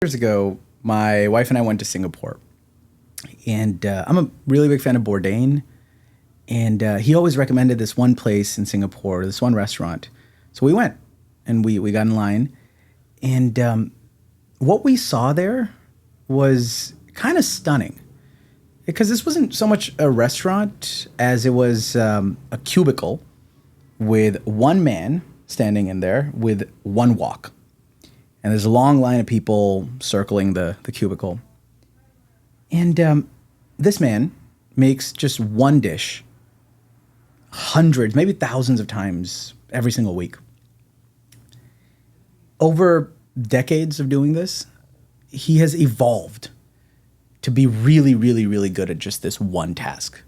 Years ago, my wife and I went to Singapore, and I'm a really big fan of Bourdain. And he always recommended this one place in Singapore, this one restaurant. So we went, and we got in line, and what we saw there was kind of stunning because this wasn't so much a restaurant as it was a cubicle with one man standing in there with one wok. And there's a long line of people circling the cubicle. And this man makes just one dish hundreds, maybe thousands of times every single week. Over decades of doing this, he has evolved to be really, really, really good at just this one task.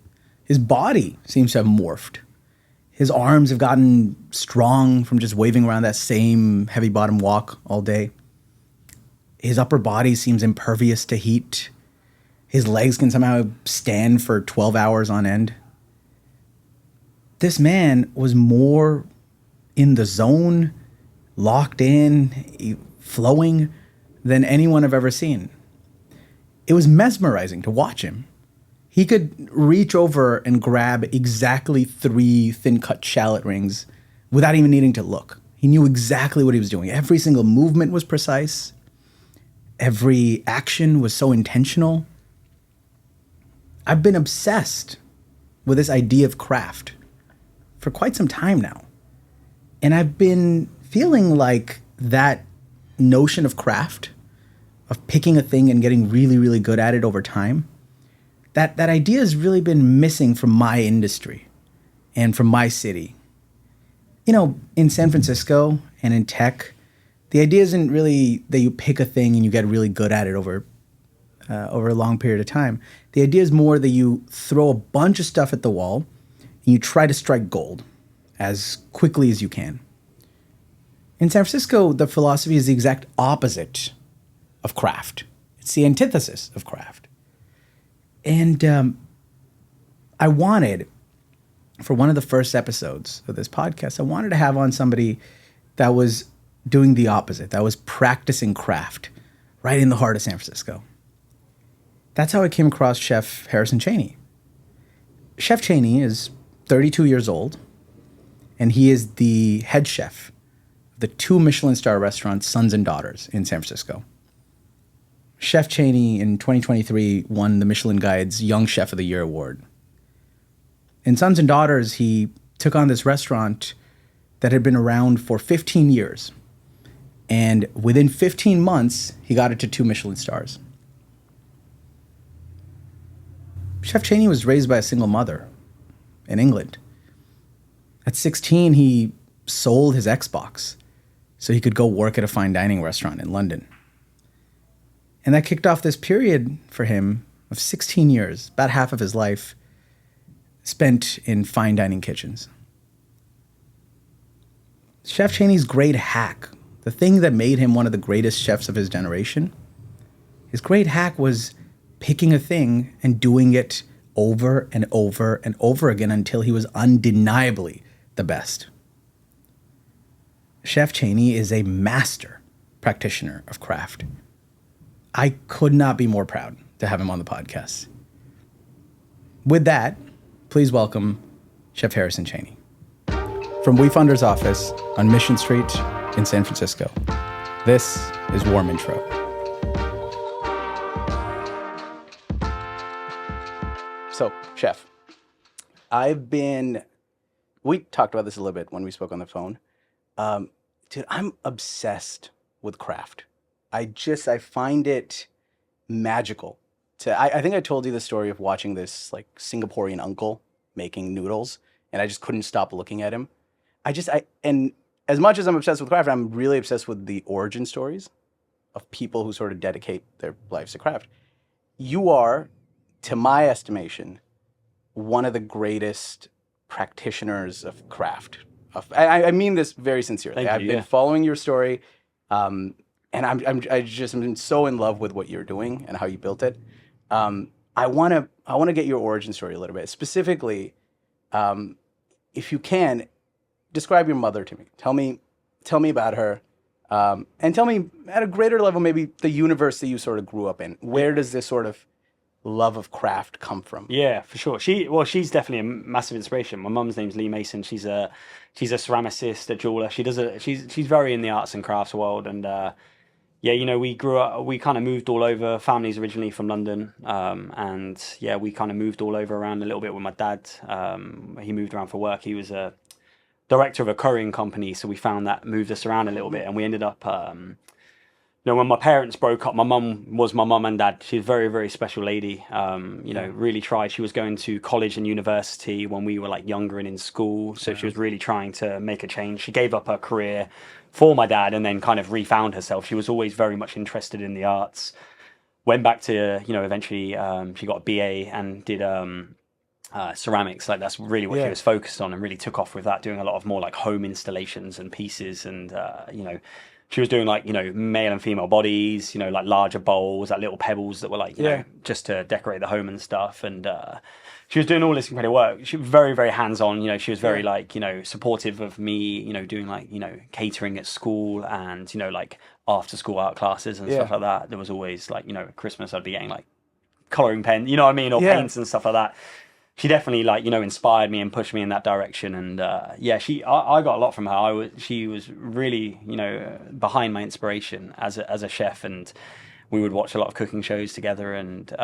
His body seems to have morphed. His arms have gotten strong from just waving around that same heavy bottom wok all day. His upper body seems impervious to heat. His legs can somehow stand for 12 hours on end. This man was more in the zone, locked in, flowing than anyone I've ever seen. It was mesmerizing to watch him. He could reach over and grab exactly 3 thin-cut shallot rings without even needing to look. He knew exactly what he was doing. Every single movement was precise. Every action was so intentional. I've been obsessed with this idea of craft for quite some time now. And I've been feeling like that notion of craft, of picking a thing and getting really, really good at it over time, that idea has really been missing from my industry and from my city. You know, in San Francisco and in tech, the idea isn't really that you pick a thing and you get really good at it over a long period of time. The idea is more that you throw a bunch of stuff at the wall and you try to strike gold as quickly as you can. In San Francisco, the philosophy is the exact opposite of craft. It's the antithesis of craft. And I wanted, for one of the first episodes of this podcast, I wanted to have on somebody that was doing the opposite, that was practicing craft right in the heart of San Francisco. That's how I came across Chef Harrison Cheney. Chef Cheney is 32 years old, and he is the head chef of the 2 Michelin-starred restaurants, Sons and Daughters, in San Francisco. Chef Cheney in 2023 won the Michelin Guide's Young Chef of the Year award. In Sons and Daughters, he took on this restaurant that had been around for 15 years. And within 15 months, he got it to 2 Michelin stars. Chef Cheney was raised by a single mother in England. At 16, he sold his Xbox so he could go work at a fine dining restaurant in London. And that kicked off this period for him of 16 years, about half of his life, spent in fine dining kitchens. Chef Cheney's great hack, the thing that made him one of the greatest chefs of his generation, his great hack was picking a thing and doing it over and over and over again until he was undeniably the best. Chef Cheney is a master practitioner of craft. I could not be more proud to have him on the podcast. With that, please welcome Chef Harrison Cheney. From WeFunder's office on Mission Street in San Francisco, this is Warm Intro. So, Chef, we talked about this a little bit when we spoke on the phone. Dude, I'm obsessed with craft. I find it magical. I think I told you the story of watching this like Singaporean uncle making noodles, and I just couldn't stop looking at him. And as much as I'm obsessed with craft, I'm really obsessed with the origin stories of people who sort of dedicate their lives to craft. You are, to my estimation, one of the greatest practitioners of craft. I mean this very sincerely. I've been following your story. And I'm so in love with what you're doing and how you built it. I want to get your origin story a little bit. Specifically, if you can, describe your mother to me. Tell me about her. And tell me, at a greater level, maybe the universe that you sort of grew up in. Where does this sort of love of craft come from? Yeah, for sure. She's definitely a massive inspiration. My mum's name's Lee Mason. She's a ceramicist, a jeweler. She's very in the arts and crafts world. And yeah, we kind of moved all over. Family's originally from London, and yeah, we kind of moved all over around a little bit with my dad. He moved around for work. He was a director of a couriering company, so we found that moved us around a little bit, and we ended up. When my parents broke up, my mum was my mum and dad. She's a very, very special lady. Really tried. She was going to college and university when we were like younger and in school. So she was really trying to make a change. She gave up her career for my dad and then kind of refound herself. She was always very much interested in the arts. Went back to, eventually she got a BA and did ceramics. Like that's really what she was focused on and really took off with that, doing a lot of more like home installations and pieces and, she was doing like, male and female bodies, like larger bowls, like little pebbles that were like, just to decorate the home and stuff. And she was doing all this incredible work. She was very, very hands-on. She was very like, supportive of me, doing like, catering at school and, like after school art classes and stuff like that. There was always like, at Christmas I'd be getting like coloring pen, you know what I mean? Or paints and stuff like that. She definitely like inspired me and pushed me in that direction, and I got a lot from her. She was really behind my inspiration as a chef, and we would watch a lot of cooking shows together. And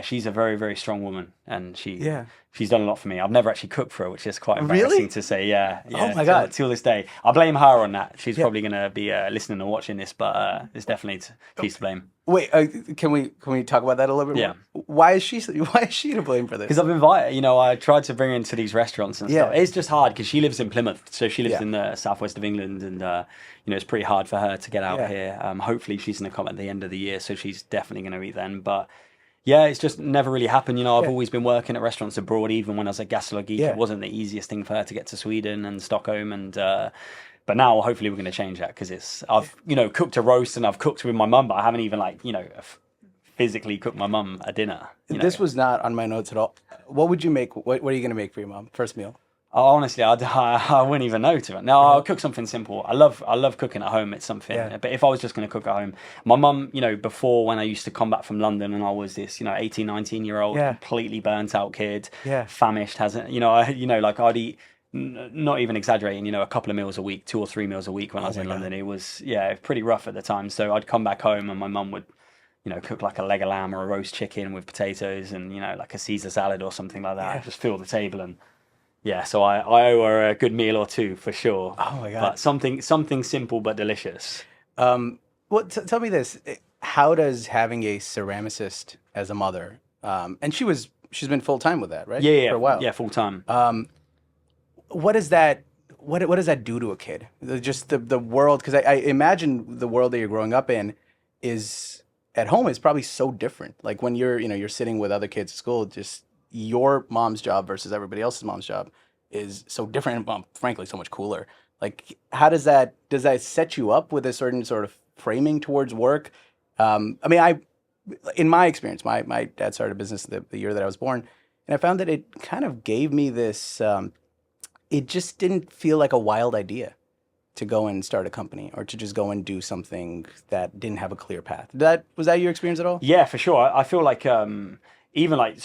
she's a very, very strong woman, and she's done a lot for me. I've never actually cooked for her, which is quite embarrassing to say. Yeah. Oh my God. Till this day, I blame her on that. She's probably going to be listening and watching this, but it's definitely she's to blame. Wait, can we talk about that a little bit more? Why is she to blame for this? Because I've invited, I tried to bring her into these restaurants and stuff. It's just hard because she lives in Plymouth, so she lives in the southwest of England, and it's pretty hard for her to get out here. Hopefully she's going to come at the end of the year, so she's definitely going to eat then. But yeah, it's just never really happened. I've always been working at restaurants abroad, even when I was at Gastrologik. It wasn't the easiest thing for her to get to Sweden and Stockholm, and but now hopefully we're going to change that because I've cooked a roast and I've cooked with my mum, but I haven't even physically cooked my mum a dinner. This was not on my notes at all. What would you make? What are you going to make for your mum first meal? Oh, honestly, I wouldn't even know to it. No, I'll cook something simple. I love cooking at home. It's something. Yeah. But if I was just going to cook at home, my mum, before when I used to come back from London and I was this, 18, 19-year-old, completely burnt out kid, famished, I'd eat, not even exaggerating, a couple of meals a week, 2 or 3 meals a week when I was in London. It was, pretty rough at the time. So I'd come back home and my mum would, cook like a leg of lamb or a roast chicken with potatoes and, like a Caesar salad or something like that. Just fill the table and... Yeah, so I owe her a good meal or two for sure. Oh my God! But something simple but delicious. Tell me this: how does having a ceramicist as a mother, and she's been full time with that, right? Yeah, for a while. Yeah, full time. What does that? What does that do to a kid? Just the world, because I imagine the world that you're growing up in is at home is probably so different. Like when you're sitting with other kids at school, just your mom's job versus everybody else's mom's job is so different and frankly so much cooler. Like how does that set you up with a certain sort of framing towards work? In my experience, my dad started a business the year that I was born, and I found that it kind of gave me this, it just didn't feel like a wild idea to go and start a company or to just go and do something that didn't have a clear path. Was that your experience at all? Yeah, for sure. I feel like even like,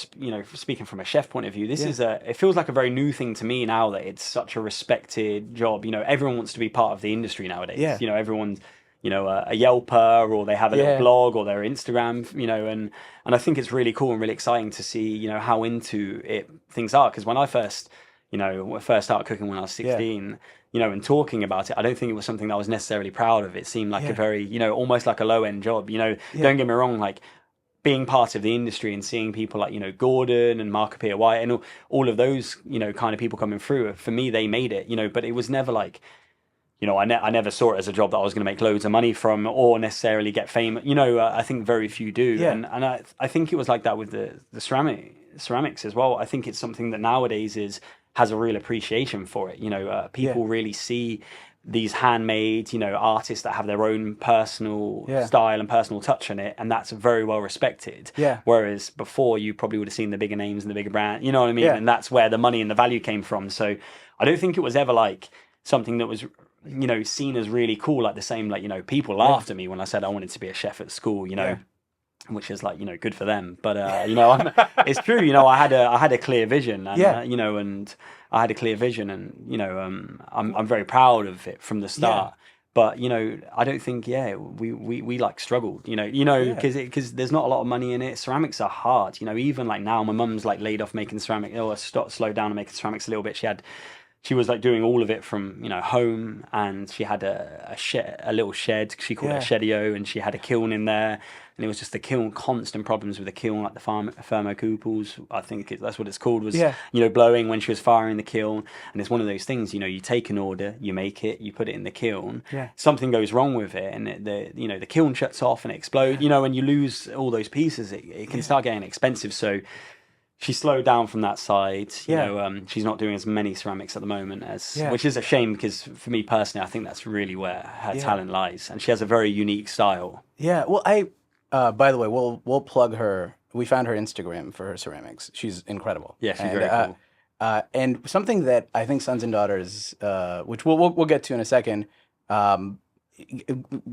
speaking from a chef point of view, it feels like a very new thing to me now that it's such a respected job. Everyone wants to be part of the industry nowadays. Yeah. Everyone's, a Yelper or they have a little blog or their Instagram, and I think it's really cool and really exciting to see, how into it things are. Because when I first started cooking when I was 16, and talking about it, I don't think it was something that I was necessarily proud of. It seemed like a very, almost like a low end job, Don't get me wrong, like, being part of the industry and seeing people like, Gordon and Mark Peter White and all of those, kind of people coming through, for me, they made it, but it was never like, I never saw it as a job that I was going to make loads of money from or necessarily get fame. I think very few do. Yeah. And I think it was like that with the ceramics as well. I think it's something that nowadays has a real appreciation for it. People really see these handmade, artists that have their own personal style and personal touch on it, and that's very well respected. Yeah. Whereas before, you probably would have seen the bigger names and the bigger brand, you know what I mean? Yeah. And that's where the money and the value came from. So I don't think it was ever like something that was seen as really cool. Like the same, like, people laughed at me when I said I wanted to be a chef at school, which is like, good for them. But, it's true, I had a clear vision and, and I had a clear vision and, I'm very proud of it from the start. But, I don't think, we like struggled, because there's not a lot of money in it. Ceramics are hard, even like now my mum's like laid off making ceramic, slowed down and making ceramics a little bit. She was like doing all of it from, home, and she had a little shed. She called it a shedio, and she had a kiln in there. And it was just the kiln, constant problems with the kiln, like the thermocouples, I think that's what it's called, was, blowing when she was firing the kiln. And it's one of those things, you take an order, you make it, you put it in the kiln, something goes wrong with it, and the kiln shuts off and it explodes, and you lose all those pieces, it can start getting expensive. So she slowed down from that side. She's not doing as many ceramics at the moment which is a shame, because for me personally, I think that's really where her talent lies, and she has a very unique style. Yeah. Well, by the way, we'll plug her. We found her Instagram for her ceramics. She's incredible. Yeah, she's very cool. And something that I think Sons and Daughters, which we'll get to in a second,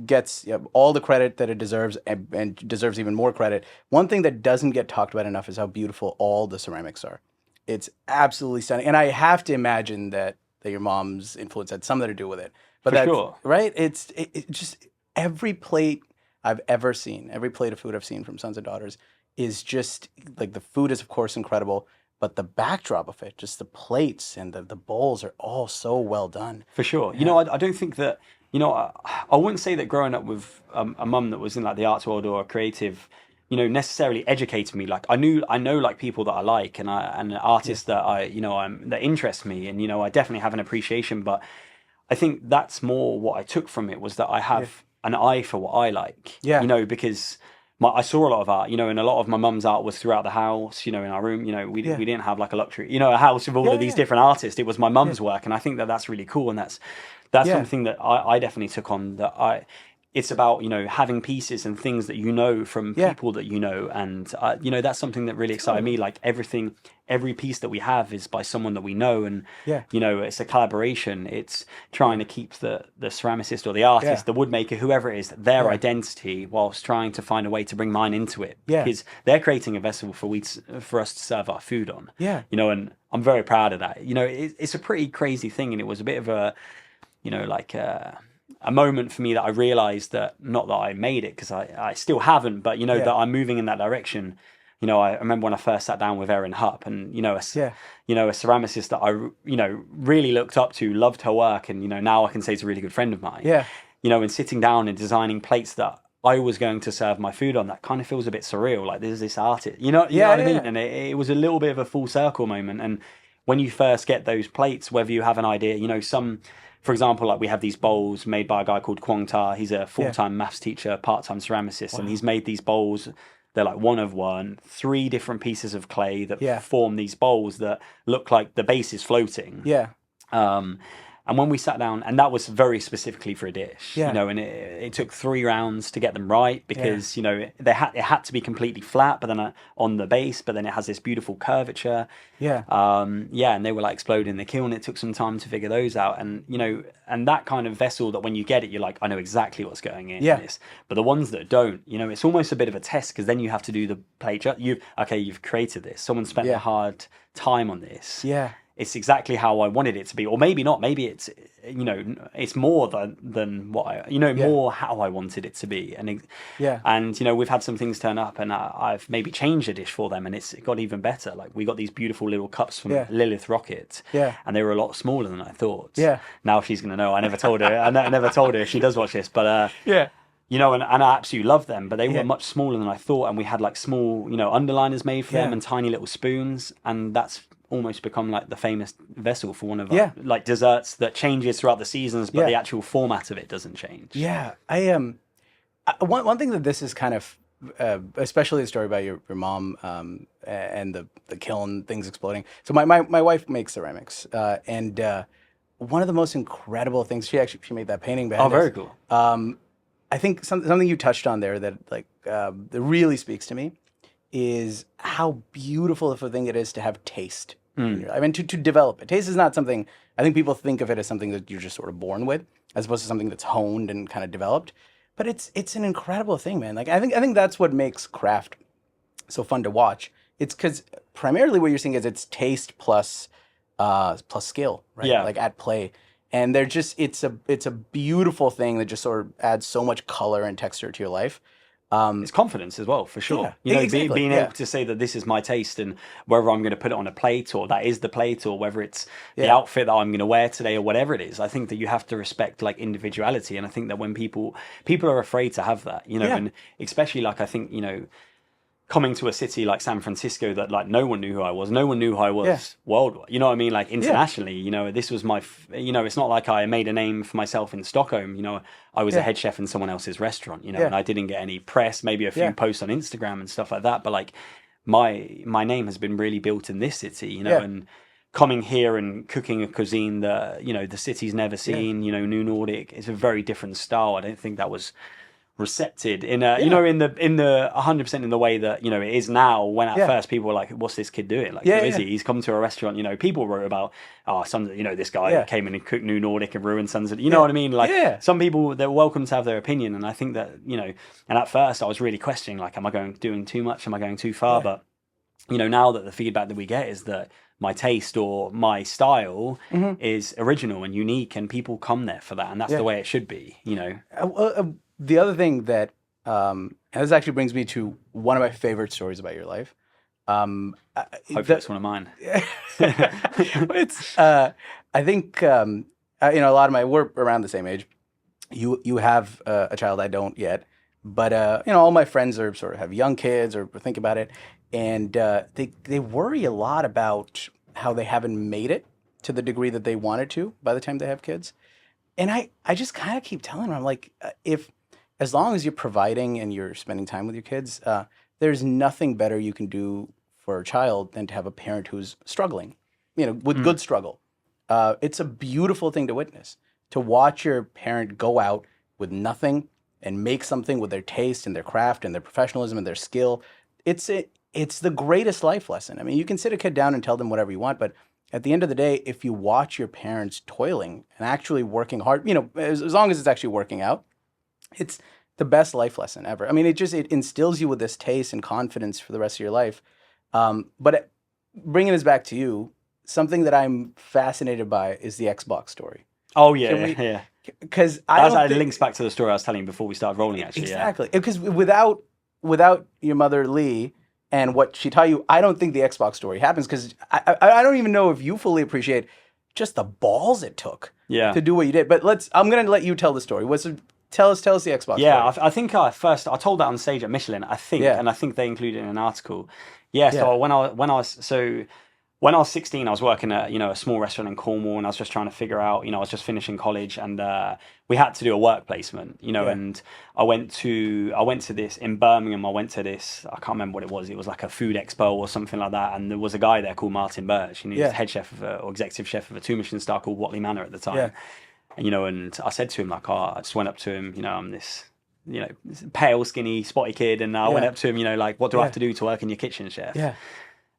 gets all the credit that it deserves, and deserves even more credit. One thing that doesn't get talked about enough is how beautiful all the ceramics are. It's absolutely stunning, and I have to imagine that your mom's influence had something to do with it. But For sure, right? It's just every plate I've ever seen, every plate of food I've seen from Sons and Daughters is just like, the food is of course incredible, but the backdrop of it, just the plates and the bowls are all so well done. For sure. I don't think that, I wouldn't say that growing up with a mum that was in like the arts world or a creative, necessarily educated me. Like I know like people that I like, and artists that that interest me, and I definitely have an appreciation. But I think that's more what I took from it, was that I have an eye for what I like. Because I saw a lot of art, and a lot of my mum's art was throughout the house, in our room. We didn't have like a luxury, a house with all of these different artists. It was my mum's work, and I think that that's really cool, and that's something that I definitely took on. It's about having pieces and things that from people that and that's something that really excited me. Like every piece that we have is by someone that we know, and it's a collaboration. It's trying to keep the ceramicist or the artist, the woodmaker, whoever it is, their identity, whilst trying to find a way to bring mine into it, because they're creating a vessel for us to serve our food on. And I'm very proud of that. It's a pretty crazy thing, and it was a bit of a a moment for me that I realized that, not that I made it, because I still haven't, but that I'm moving in that direction. I remember when I first sat down with Erin Hupp, and a ceramicist that I really looked up to, loved her work, and now I can say it's a really good friend of mine. And sitting down and designing plates that I was going to serve my food on, that kind of feels a bit surreal. Like there's this artist, you know what I mean? And it was a little bit of a full circle moment. And when you first get those plates, whether you have an idea, for example, like we have these bowls made by a guy called Kwong Ta. He's a full-time maths teacher, part-time ceramicist, and he's made these bowls. They're like one of one, 3 different pieces of clay that form these bowls that look like the base is floating. And when we sat down, and that was very specifically for a dish, and it took 3 rounds to get them right, because it had to be completely flat, but then on the base, but then it has this beautiful curvature. And they were like exploding in the kiln. It took some time to figure those out, and and that kind of vessel that when you get it, you're like, I know exactly what's going in this. But the ones that don't, it's almost a bit of a test, because then you have to do the plate. You've created this. Someone spent a hard time on this. It's exactly how I wanted it to be, or maybe not. Maybe it's it's more than what I more how I wanted it to be. And we've had some things turn up, and I've maybe changed a dish for them, and it got even better. Like we got these beautiful little cups from Lilith Rocket, and they were a lot smaller than I thought. Now she's gonna know. I never told her. I never told her if she does watch this, but and I absolutely love them, but they were much smaller than I thought, and we had like small underliners made for them, and tiny little spoons, and that's almost become like the famous vessel for one of our like desserts that changes throughout the seasons, but the actual format of it doesn't change. One thing that this is kind of especially the story about your mom and the kiln, things exploding. So my wife makes ceramics, and one of the most incredible things, she made that painting behind us. Very cool. I think something you touched on there that that really speaks to me is how beautiful of a thing it is to have taste. I mean, to develop it. Taste is not something I think people think of it as something that you're just sort of born with, as opposed to something that's honed and kind of developed. But it's an incredible thing, man. Like I think that's what makes craft so fun to watch. It's because primarily what you're seeing is it's taste plus skill, right? Yeah. Like at play. And they're just it's a beautiful thing that just sort of adds so much color and texture to your life. It's confidence as well, for sure. Yeah, You know, exactly, being yeah. able to say that this is my taste, and whether I'm going to put it on a plate or that is the plate, or whether it's the Yeah. outfit that I'm going to wear today or whatever it is. I think that you have to respect like individuality, and I think that when people are afraid to have that, you know, Yeah. and especially like I think, you know, coming to a city like San Francisco that like no one knew who I was, no one knew who I was Yeah. worldwide. You know what I mean? Like internationally, you know, this was my, you know, it's not like I made a name for myself in Stockholm. You know, I was a head chef in someone else's restaurant, you know, and I didn't get any press, maybe a few posts on Instagram and stuff like that. But like my name has been really built in this city, you know, and coming here and cooking a cuisine that, you know, the city's never seen, you know, New Nordic, it's a very different style. I don't think that was recepted in a, you know, in the 100% in the way that, you know, it is now, when at first people were like, what's this kid doing? Like, who is he? He's come to a restaurant, you know, people wrote about, you know, this guy came in and cooked New Nordic and ruined Sons of, you know what I mean? Like some people, they're welcome to have their opinion. And I think that, you know, and at first I was really questioning, like, am I doing too much? Am I going too far? But, you know, now that the feedback that we get is that my taste or my style is original and unique, and people come there for that. And that's the way it should be, you know? The other thing that, and this actually brings me to one of my favorite stories about your life. Hopefully it's one of mine. It's, I think, you know, a lot of we're around the same age. You have a child, I don't yet. But, you know, all my friends are sort of have young kids or think about it. And they worry a lot about how they haven't made it to the degree that they wanted to by the time they have kids. And I just kind of keep telling them, I'm like, as long as you're providing and you're spending time with your kids, there's nothing better you can do for a child than to have a parent who's struggling, you know, with good struggle. It's a beautiful thing to witness, to watch your parent go out with nothing and make something with their taste and their craft and their professionalism and their skill. It's the greatest life lesson. I mean, you can sit a kid down and tell them whatever you want, but at the end of the day, if you watch your parents toiling and actually working hard, you know, as long as it's actually working out, it's the best life lesson ever. I mean, it instills you with this taste and confidence for the rest of your life. But bringing this back to you, something that I'm fascinated by is the Xbox story. Oh, yeah. Because that links back to the story I was telling you before we started rolling, actually. Exactly. Because without your mother, Lee, and what she taught you, I don't think the Xbox story happens, because I don't even know if you fully appreciate just the balls it took to do what you did. But I'm going to let you tell the story. Tell us the Xbox story. Yeah, I think I told that on stage at Michelin, I think, and I think they included it in an article. So when I was 16, I was working at, you know, a small restaurant in Cornwall, and I was just trying to figure out, you know, I was just finishing college, and we had to do a work placement, you know, and I went to this in Birmingham. I went to this, I can't remember what it was. It was like a food expo or something like that, and there was a guy there called Martin Birch, and he was head chef or executive chef of a 2 Michelin-starred called Watley Manor at the time. And, you know, and I said to him, like, I just went up to him, you know, I'm this, you know, pale, skinny, spotty kid, and I went up to him, you know, like, what do I have to do to work in your kitchen, chef?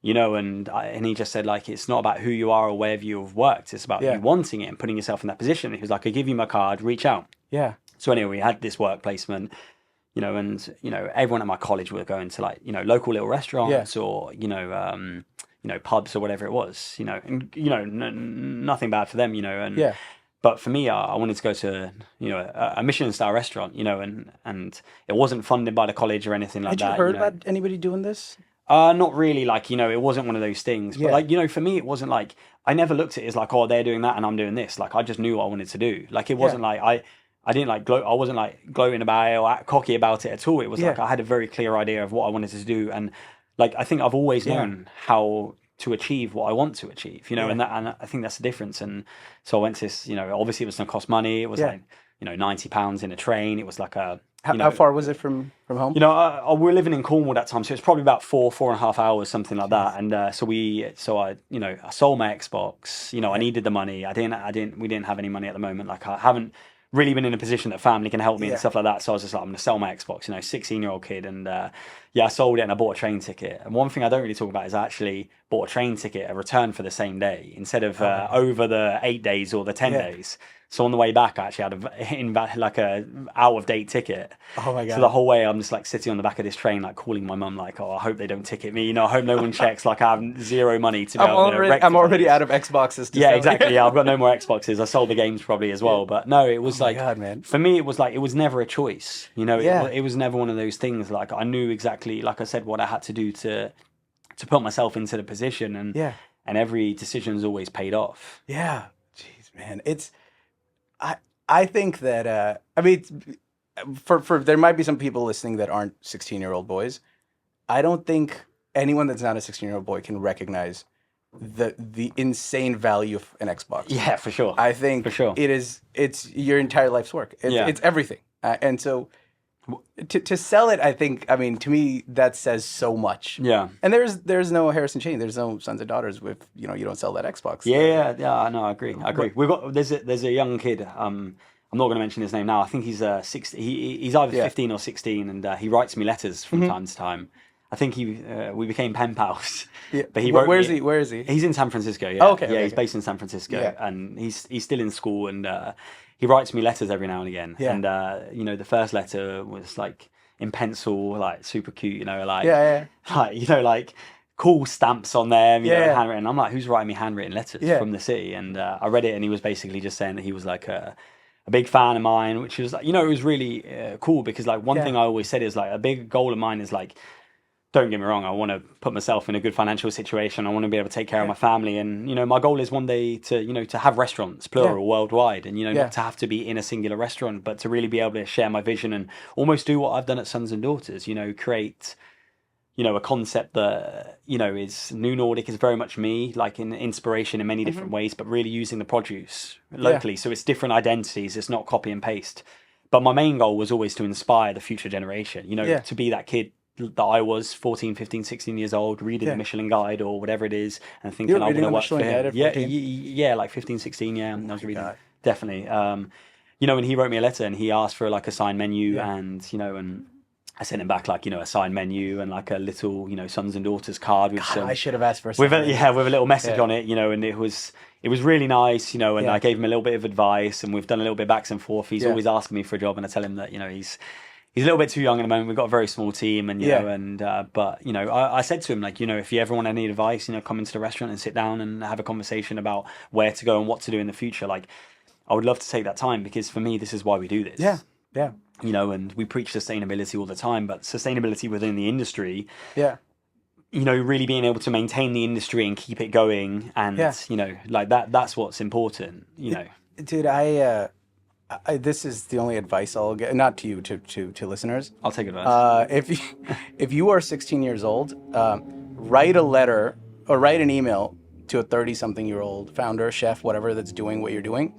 You know, and he just said, like, it's not about who you are or where you've worked. It's about you wanting it and putting yourself in that position. He was like, I give you my card, reach out. So anyway, we had this work placement, you know, and, you know, everyone at my college were going to, like, you know, local little restaurants or, you know, pubs or whatever it was, you know, and, you know, nothing bad for them, you know, and but for me, I wanted to go to, you know, a Michelin-star restaurant, you know, and it wasn't funded by the college or anything like that. Had you heard about anybody doing this? Not really, like, you know, it wasn't one of those things. But, like, you know, for me, it wasn't like, I never looked at it as like, oh, they're doing that and I'm doing this. Like, I just knew what I wanted to do. Like, it wasn't like, I didn't like gloat. I wasn't like gloating about it or cocky about it at all. It was like, I had a very clear idea of what I wanted to do. And, like, I think I've always known how to achieve what I want to achieve, you know, and I think that's the difference. And so I went to this, you know, obviously it was going to cost money. It was like, you know, £90 in a train. It was like a, how far was it from home? You know, we were living in Cornwall that time, so it's probably about 4.5 hours, something like that. And so I, you know, I sold my Xbox. You know, I needed the money. We didn't have any money at the moment. Like, I haven't really been in a position that family can help me Yeah. and stuff like that. So I was just like, I'm going to sell my Xbox, 16-year-old kid. And I sold it and I bought a train ticket. And one thing I don't really talk about is I actually bought a train ticket, a return for the same day instead of over the 8 days or the 10 days. So on the way back, I actually had like a out of date ticket. Oh my God. So the whole way I'm just like sitting on the back of this train, like calling my mum, like, oh, I hope they don't ticket me. I hope no one checks. Like I have zero money to be able to rectify I'm already this. out of Xboxes. To Yeah, sell. exactly. Yeah, I've got no more Xboxes. I sold the games probably as well. But no, it was Oh my like, God, man. for me, it was like, it was never a choice. Yeah. It was never one of those things. Like I knew exactly, like I said, what I had to do to put myself into the position. And every decision's always paid off. Yeah. Jeez, man. I think that I mean, for there might be some people listening that aren't 16-year-old boys. I don't think anyone that's not a 16-year-old boy can recognize the insane value of an Xbox. Yeah, for sure. I think for sure. It's your entire life's work. It's everything. And so to sell it, I think, I mean, to me, that says so much. Yeah. And there's no Harrison Cheney. There's no sons and daughters if you don't sell that Xbox. Yeah. No, I agree. We've got there's a young kid. I'm not going to mention his name now. I think he's 16. He's either 15 or 16, and he writes me letters from time to time. I think we became pen pals. Yeah. But Where is he? He's in San Francisco. Yeah. Oh, okay. He's based in San Francisco, and he's still in school, and he writes me letters every now and again. Yeah. And the first letter was like in pencil, like super cute. Like like cool stamps on them. Handwritten. I'm like, who's writing me handwritten letters from the city? And I read it, and he was basically just saying that he was like a big fan of mine, which was like, it was really cool because like one thing I always said is like a big goal of mine is like, don't get me wrong, I want to put myself in a good financial situation. I want to be able to take care of my family. And, my goal is one day to, to have restaurants, plural, worldwide. And, not to have to be in a singular restaurant, but to really be able to share my vision and almost do what I've done at Sons and Daughters, create, a concept that, is New Nordic is very much me, like in inspiration in many different ways, but really using the produce locally. So it's different identities. It's not copy and paste. But my main goal was always to inspire the future generation, to be that kid that I was 14, 15, 16 years old, reading the Michelin Guide or whatever it is, and thinking I want to work for him. Yeah, like 15, 16, I was reading, definitely. And he wrote me a letter and he asked for like a signed menu and, and I sent him back like, a signed menu and like a little, Sons and Daughters card. With I should have asked for a with a little message on it, and it was really nice, and I gave him a little bit of advice and we've done a little bit backs and forth. He's always asking me for a job and I tell him that, he's a little bit too young at the moment. We've got a very small team, and but I said to him like, if you ever want any advice, come into the restaurant and sit down and have a conversation about where to go and what to do in the future. Like, I would love to take that time because for me, this is why we do this. Yeah. And we preach sustainability all the time, but sustainability within the industry. Yeah. Really being able to maintain the industry and keep it going, and like that's what's important. Dude, this is the only advice I'll get, not to you, to listeners. I'll take advice. If you are 16 years old, write a letter or write an email to a 30-something-year-old founder, chef, whatever that's doing what you're doing.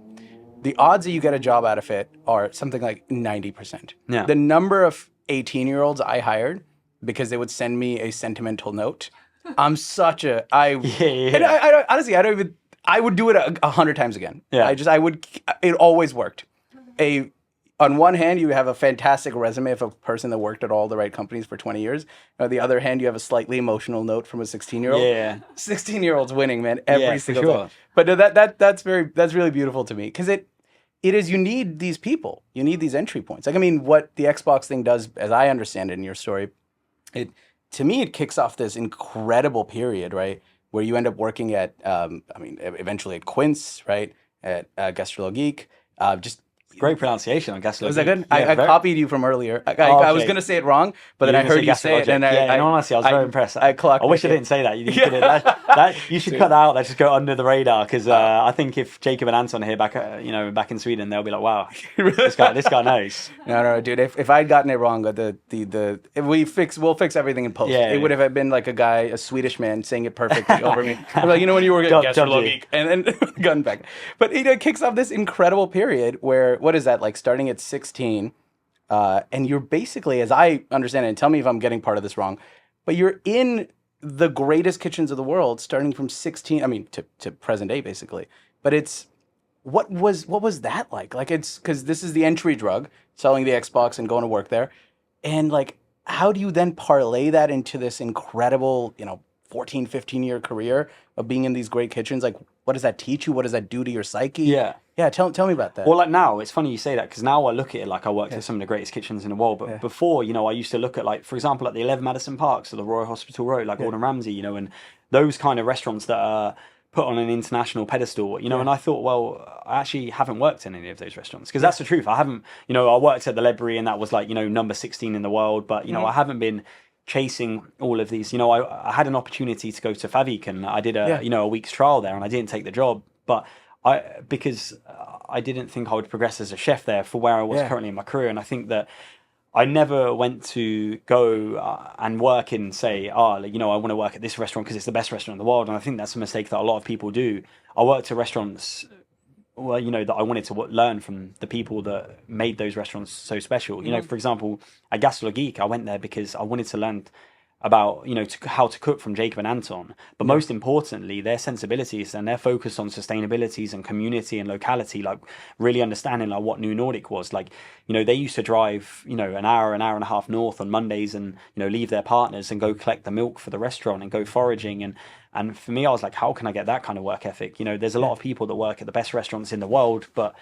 The odds that you get a job out of it are something like 90%. Yeah. The number of 18-year-olds I hired because they would send me a sentimental note. I'm such a and I honestly, I would do it 100 times again. Yeah. It always worked. On one hand, you have a fantastic resume of a person that worked at all the right companies for 20 years. On the other hand, you have a slightly emotional note from a 16-year-old. Yeah. 16-year-olds winning, man, every single sure. time. But that's really beautiful to me because it is, you need these people. You need these entry points. Like, I mean, what the Xbox thing does, as I understand it in your story, to me, it kicks off this incredible period, right? Where you end up working at, eventually at Quince, right? At Gastrologik, Great pronunciation on Gastrologik. Was that good? Yeah, I copied you from earlier. I was going to say it wrong, but then I heard you say it. And honestly, I was very impressed. I wish I didn't say that. You should cut that out. That just go under the radar because I think if Jacob and Anton here back in Sweden, they'll be like, wow, this guy knows. No, dude. If I'd gotten it wrong, we'll fix everything in post. It would have been like a Swedish man saying it perfectly over me. I'm like, when you were at Gastrologik, and then gun back. But it kicks off this incredible period where, what is that, like starting at 16, and you're basically, as I understand it, and tell me if I'm getting part of this wrong, but you're in the greatest kitchens of the world starting from 16, to present day basically. But it's what was that like? Like, it's because this is the entry drug, selling the Xbox and going to work there, and like, how do you then parlay that into this incredible, 14, 15-year career of being in these great kitchens? Like, what does that teach you? What does that do to your psyche? Yeah. Yeah, tell me about that. Well, like now, it's funny you say that, because now I look at it like I worked at some of the greatest kitchens in the world. But before, I used to look at, like, for example, at the 11 Madison Parks or the Royal Hospital Road, like Gordon Ramsay, and those kind of restaurants that are put on an international pedestal, and I thought, well, I actually haven't worked in any of those restaurants, because that's the truth. I haven't, I worked at the Ledbury, and that was like, number 16 in the world, but, I haven't been chasing all of these. I had an opportunity to go to Favik, and I did a week's trial there, and I didn't take the job, but because I didn't think I would progress as a chef there for where I was currently in my career. And I think that I never went to go and work in, say, I want to work at this restaurant because it's the best restaurant in the world. And I think that's a mistake that a lot of people do. I worked at restaurants, that I wanted to learn from the people that made those restaurants so special. For example, at Gastrologik, I went there because I wanted to learn about how to cook from Jacob and Anton, but most importantly, their sensibilities and their focus on sustainabilities and community and locality, like really understanding like what New Nordic was like. They used to drive an hour and a half north on Mondays, and leave their partners and go collect the milk for the restaurant and go foraging. And for me, I was like, how can I get that kind of work ethic? There's a lot of people that work at the best restaurants in the world, but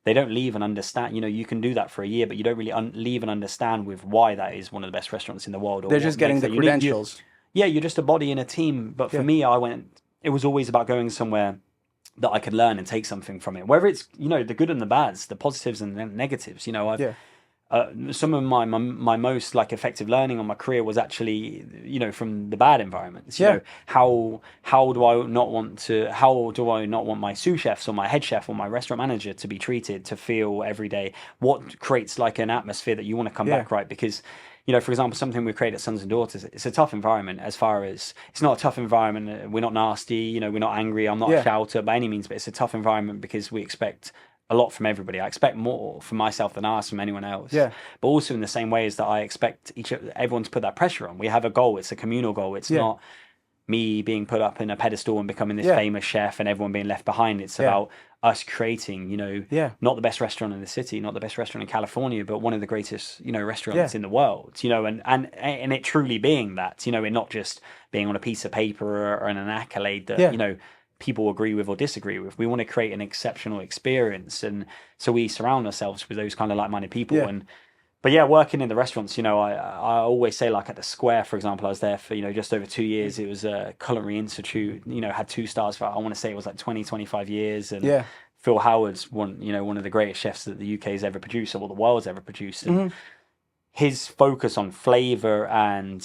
they don't leave and understand. You can do that for a year, but you don't really leave and understand with why that is one of the best restaurants in the world. Or they're just getting the credentials. You're just a body in a team. But for me, it was always about going somewhere that I could learn and take something from it. Whether it's, the good and the bads, the positives and the negatives. Some of my most like effective learning on my career was actually from the bad environments. How do I not want my sous chefs or my head chef or my restaurant manager to be treated, to feel every day? What creates like an atmosphere that you want to come back, right? Because for example, something we create at Sons and Daughters, it's a tough environment. As far as it's not a tough environment, we're not nasty, we're not angry, I'm not a shouter by any means, but it's a tough environment because we expect a lot from everybody. I expect more from myself than I ask from anyone else. But also in the same way as that I expect everyone to put that pressure on. We have a goal. It's a communal goal. It's not me being put up in a pedestal and becoming this famous chef and everyone being left behind. It's about us creating, not the best restaurant in the city, not the best restaurant in California, but one of the greatest, restaurants in the world, and it truly being that, it not just being on a piece of paper or an accolade that, people agree with or disagree with. We want to create an exceptional experience, and so we surround ourselves with those kind of like-minded people. But working in the restaurants, I always say, like at the Square, for example, I was there for just over 2 years. It was a culinary institute, had 2 stars for, I want to say it was like 25 years. And Phil Howard's one of the greatest chefs that the UK's ever produced, or the world's ever produced. And his focus on flavor and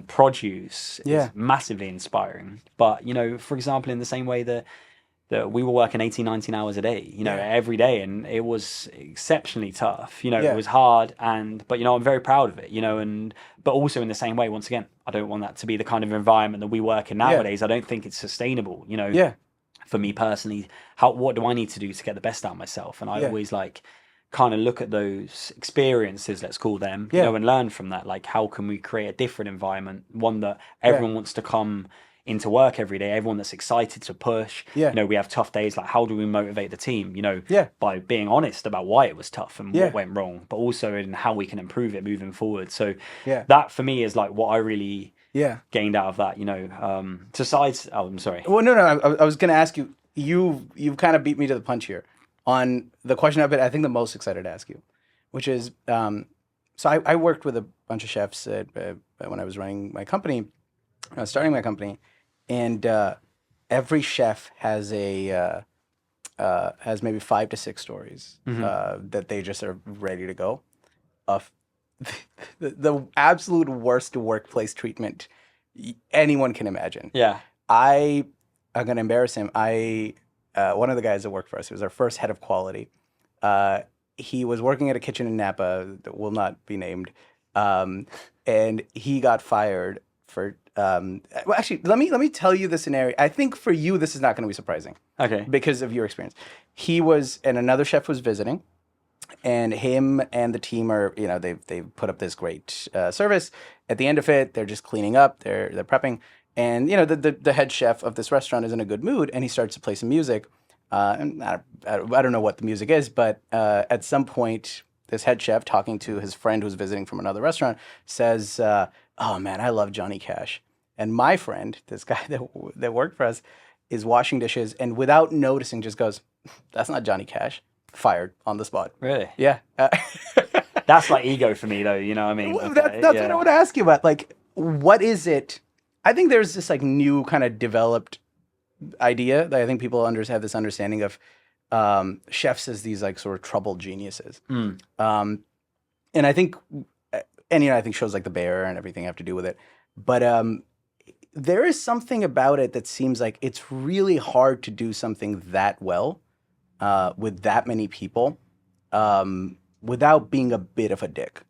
produce is massively inspiring. But for example, in the same way that we were working 18, 19 hours a day, every day, and it was exceptionally tough. It was hard, but I'm very proud of it. But also in the same way, once again, I don't want that to be the kind of environment that we work in nowadays. I don't think it's sustainable. For me personally, what do I need to do to get the best out of myself? And I always kind of look at those experiences, let's call them, and learn from that. Like, how can we create a different environment, one that everyone wants to come into work every day, everyone that's excited to push. We have tough days, like how do we motivate the team, by being honest about why it was tough and what went wrong, but also in how we can improve it moving forward. So that for me is like what I really gained out of that, I'm sorry. Well, no, I was going to ask you, you've kind of beat me to the punch here on the question I've been, I think, the most excited to ask you, which is, so I worked with a bunch of chefs when I was running my company, starting my company, and every chef has has maybe 5 to 6 stories that they just are ready to go of the absolute worst workplace treatment anyone can imagine. I'm going to embarrass him. One of the guys that worked for us, he was our first head of quality. He was working at a kitchen in Napa that will not be named. And he got fired for, well, actually, let me tell you the scenario. I think for you, this is not going to be surprising. Okay. Because of your experience. And another chef was visiting, and him and the team are, they've put up this great service. At the end of it, they're just cleaning up, they're prepping. And, the head chef of this restaurant is in a good mood, and he starts to play some music. and I don't know what the music is, but at some point, this head chef talking to his friend who's visiting from another restaurant says, "Oh man, I love Johnny Cash." And my friend, this guy that worked for us, is washing dishes and without noticing just goes, "That's not Johnny Cash." Fired on the spot. Really? Yeah. That's like ego for me, though. You know what I mean? Well, that's what I want to ask you about. Like, what is it? I think there's this like new kind of developed idea that I think people have this understanding of chefs as these like sort of troubled geniuses. And I think, and I think shows like The Bear and everything have to do with it. But there is something about it that seems like it's really hard to do something that well with that many people without being a bit of a dick.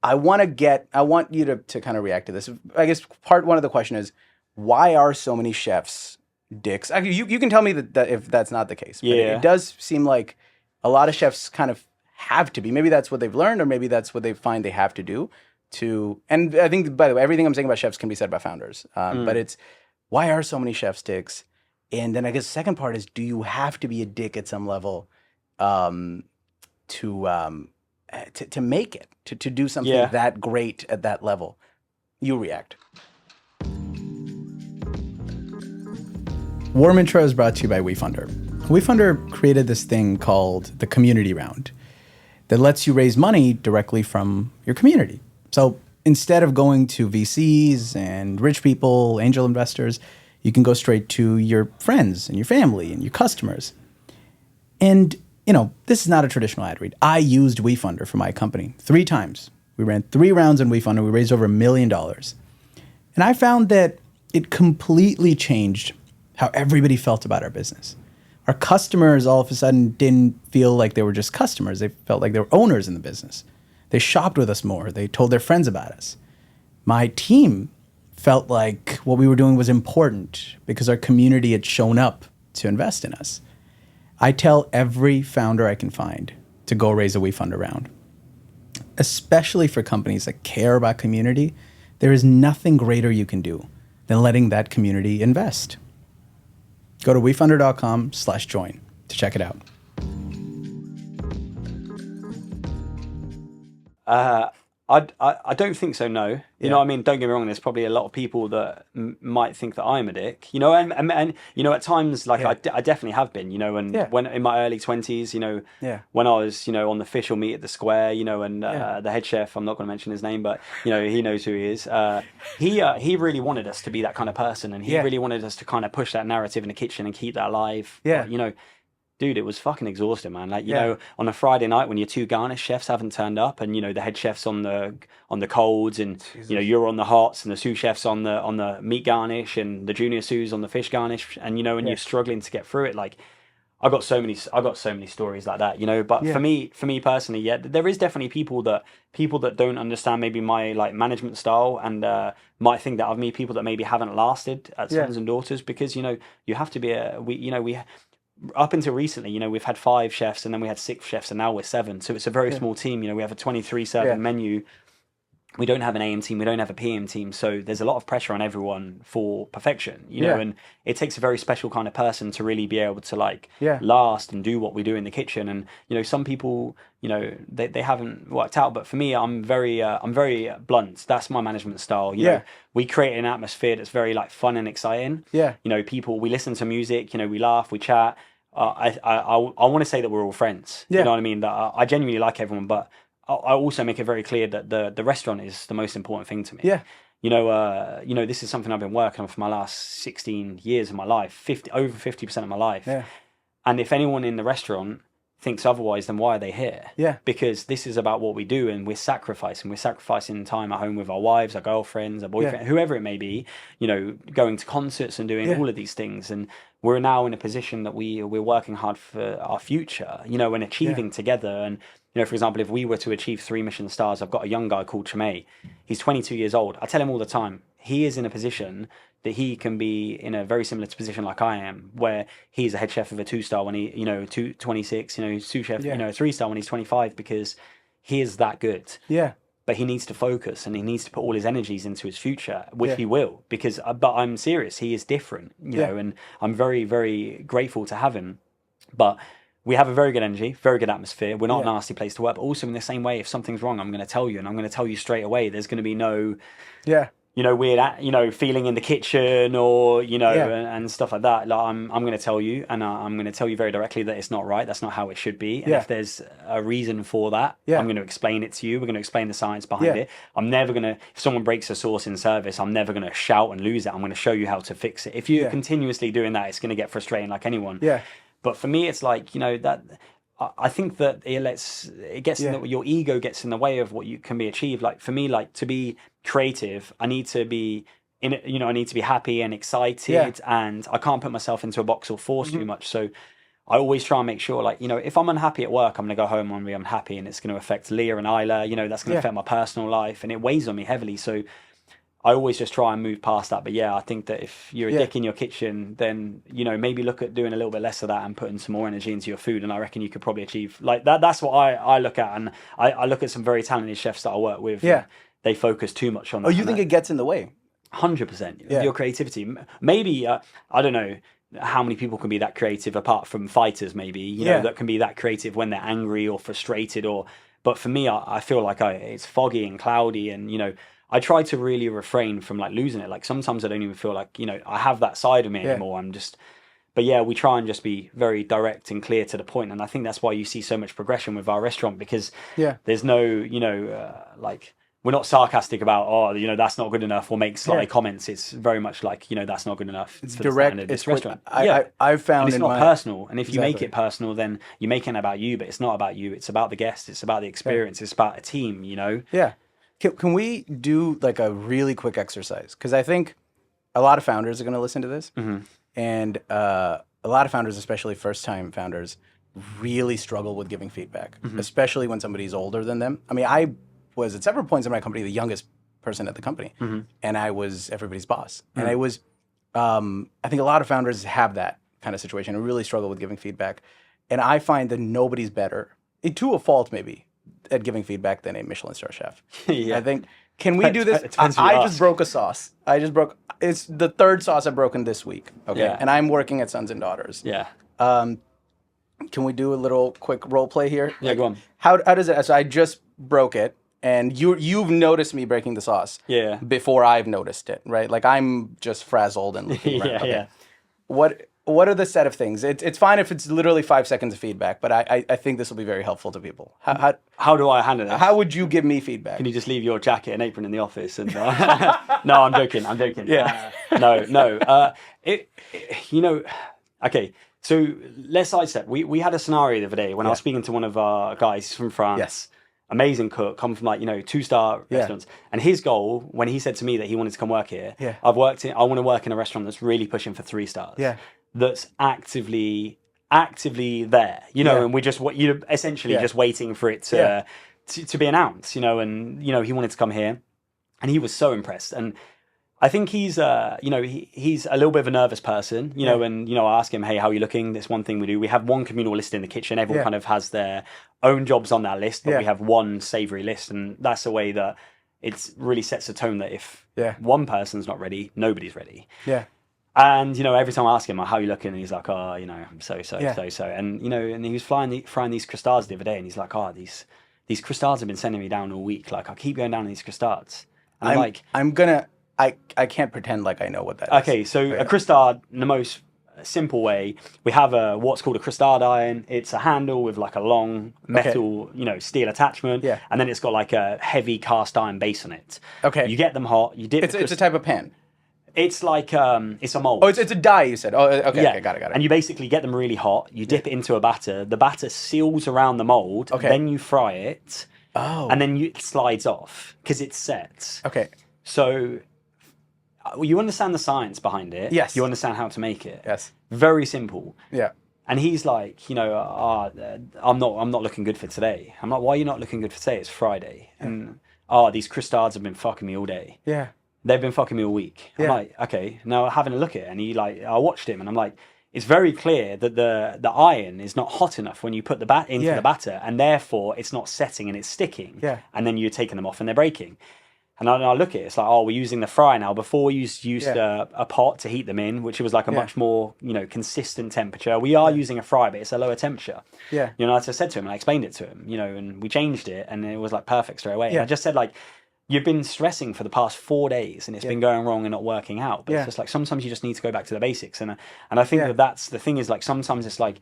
I want you to kind of react to this. I guess part one of the question is, why are so many chefs dicks? Actually, you can tell me that if that's not the case. But it does seem like a lot of chefs kind of have to be. Maybe that's what they've learned, or maybe that's what they find they have to do. And I think, by the way, everything I'm saying about chefs can be said about founders. But it's, why are so many chefs dicks? And then I guess the second part is, do you have to be a dick at some level to make it, to do something that great at that level? You react. Warm Intro is brought to you by WeFunder. WeFunder created this thing called the Community Round that lets you raise money directly from your community. So instead of going to VCs and rich people, angel investors, you can go straight to your friends and your family and your customers. And, this is not a traditional ad read. I used WeFunder for my company 3 times. We ran 3 rounds in WeFunder. We raised over $1 million. And I found that it completely changed how everybody felt about our business. Our customers all of a sudden didn't feel like they were just customers. They felt like they were owners in the business. They shopped with us more. They told their friends about us. My team felt like what we were doing was important because our community had shown up to invest in us. I tell every founder I can find to go raise a WeFunder round. Especially for companies that care about community, there is nothing greater you can do than letting that community invest. Go to wefunder.com/join to check it out. I don't think so, no. You know what I mean? Don't get me wrong, there's probably a lot of people that might think that I'm a dick, and at times, like, I definitely have been, and when in my early 20s, when I was, on the official meet at the square, and the head chef, I'm not going to mention his name, but, he knows who he is. He really wanted us to be that kind of person, and he really wanted us to kind of push that narrative in the kitchen and keep that alive. Yeah. But, dude, it was fucking exhausting, man. Like, on a Friday night when your 2 garnish chefs haven't turned up, and the head chef's on the colds, and you're on the hots, and the sous chef's on the meat garnish, and the junior sous on the fish garnish, and you're struggling to get through it. Like, I got so many stories like that, But for me personally, there is definitely people that don't understand maybe my like management style, and might think that of me, people that maybe haven't lasted at Sons and Daughters, because you have to be up until recently, we've had 5 chefs, and then we had 6 chefs, and now we're 7. So it's a very small team. We have a 23-serving menu. We don't have an AM team. We don't have a PM team. So there's a lot of pressure on everyone for perfection, and it takes a very special kind of person to really be able to last and do what we do in the kitchen. And, some people, they haven't worked out, but for me, I'm very blunt. That's my management style. We create an atmosphere that's very fun and exciting. People, we listen to music, we laugh, we chat. I want to say that we're all friends. You know what I mean? That I genuinely like everyone, but I also make it very clear that the restaurant is the most important thing to me. This is something I've been working on for my last 16 years of my life, over 50% of my life. And if anyone in the restaurant thinks otherwise, then why are they here? Because this is about what we do, and we're sacrificing time at home with our wives, our girlfriends, our boyfriend, whoever it may be, going to concerts and doing all of these things. And we're now in a position that we're working hard for our future, and achieving together. And for example, if we were to achieve 3 Michelin stars, I've got a young guy called Cheney. He's 22 years old. I tell him all the time, he is in a position that he can be in a very similar position like I am, where he's a head chef of a 2-star when he, 26, sous chef, a 3-star when he's 25, because he is that good. but he needs to focus and he needs to put all his energies into his future, which he will, because, but I'm serious, he is different, you know, and I'm very, very grateful to have him. But we have a very good energy, very good atmosphere. We're not a nasty place to work, but also in the same way, if something's wrong, I'm going to tell you, and I'm going to tell you straight away. There's going to be no, you know, weird, you know, feeling in the kitchen or, you know, and stuff like that. Like, I'm going to tell you, and I'm going to tell you very directly that it's not right. That's not how it should be. And if there's a reason for that, I'm going to explain it to you. We're going to explain the science behind it. I'm never going to, if someone breaks a sauce in service, I'm never going to shout and lose it. I'm going to show you how to fix it. If you're continuously doing that, it's going to get frustrating like anyone. But for me, it's like, you know, that I think that it gets in your ego gets in the way of what you can be achieved. Like for me, like to be creative, I need to be I need to be happy and excited, and I can't put myself into a box or force too much. So I always try and make sure, like, you know, if I'm unhappy at work, I'm going to go home and be unhappy, and it's going to affect Leah and Isla, you know, that's going to affect my personal life, and it weighs on me heavily. So I always just try and move past that. But yeah, I think that if you're a dick in your kitchen, then, you know, maybe look at doing a little bit less of that and putting some more energy into your food. And I reckon you could probably achieve like that. That's what I look at. And I look at some very talented chefs that I work with. Yeah. They focus too much on that. Oh, you think it gets in the way? 100%. Your creativity. Maybe, I don't know how many people can be that creative apart from fighters, maybe, you know, that can be that creative when they're angry or frustrated but for me, I feel like it's foggy and cloudy, and, you know, I try to really refrain from like losing it. Like sometimes I don't even feel like, you know, I have that side of me anymore. But yeah, we try and just be very direct and clear to the point. And I think that's why you see so much progression with our restaurant, because there's no, you know, like we're not sarcastic about, oh, you know, that's not good enough, or make sly comments. It's very much like, you know, that's not good enough. It's direct. It's restaurant. I've found and it's not personal. And if you make it personal, then you're making it about you, but it's not about you. It's about the guest. It's about the experience. It's about a team, you know? Yeah. Can we do like a really quick exercise? Because I think a lot of founders are going to listen to this. And a lot of founders, especially first-time founders, really struggle with giving feedback, especially when somebody's older than them. I mean, I was at several points in my company the youngest person at the company, and I was everybody's boss. And I was, I think a lot of founders have that kind of situation and really struggle with giving feedback. And I find that nobody's better, to a fault maybe, at giving feedback than a Michelin-starred chef. I think, can we do this? I just broke a sauce. It's the third sauce I've broken this week. Okay. And I'm working at Sons and Daughters. Can we do a little quick role play here? Yeah, go on. How does it, so I just broke it, and you've noticed me breaking the sauce before I've noticed it, right? Like I'm just frazzled and looking around. What are the set of things? It's fine if it's literally 5 seconds of feedback, but I think this will be very helpful to people. How do I handle it? How would you give me feedback? Can you just leave your jacket and apron in the office? And no, I'm joking. Yeah. No. You know, okay. So let's sidestep. We had a scenario the other day when I was speaking to one of our guys from France. Yes. Amazing cook, come from like, you know, 2-star restaurants. And his goal, when he said to me that he wanted to come work here, I want to work in a restaurant that's really pushing for 3 stars. That's actively there, you know, and we're just essentially just waiting for it to be announced, you know. And, you know, he wanted to come here, and he was so impressed. And I think he's you know, he's a little bit of a nervous person, you know. And, you know, I ask him, hey, how are you looking? This one thing we do, we have one communal list in the kitchen. Everyone kind of has their own jobs on that list, but we have one savory list, and that's a way that it really sets a tone that if one person's not ready, nobody's ready. And, you know, every time I ask him, how are you looking? And he's like, oh, you know, I'm so. And, you know, and he was frying these cristards the other day, and he's like, oh, these cristards have been sending me down all week. Like, I keep going down on these cristards. And I can't pretend like I know what that is. Okay, so a cristard, in the most simple way, we have what's called a cristard iron. It's a handle with like a long metal, you know, steel attachment. And then it's got like a heavy cast iron base on it. Okay. You get them hot, you dip it's a type of pan. It's like it's a mold. Oh, it's a die, you said. Oh, okay, okay, got it. And you basically get them really hot. You dip it into a batter. The batter seals around the mold. Okay. Then you fry it. Oh. And then it slides off because it's set. Okay. So you understand the science behind it. Yes. You understand how to make it. Yes. Very simple. Yeah. And he's like, you know, I'm not looking good for today. I'm like, why are you not looking good for today? It's Friday. And these cristards have been fucking me all day. Yeah. They've been fucking me all week. I'm like, okay, now having a look at it, and I watched him, and I'm like, it's very clear that the iron is not hot enough when you put the into the batter, and therefore it's not setting and it's sticking. Yeah. And then you're taking them off and they're breaking. And I look at it, it's like, oh, we're using the fry now. Before we used a pot to heat them in, which was like a much more, consistent temperature. We are using a fry, but it's a lower temperature. Yeah. As I said to him, and I explained it to him, and we changed it, and it was like perfect straight away. Yeah. And I just said, like, you've been stressing for the past 4 days and it's been going wrong and not working out. But it's just like, sometimes you just need to go back to the basics. And I think that's the thing is, like, sometimes it's like,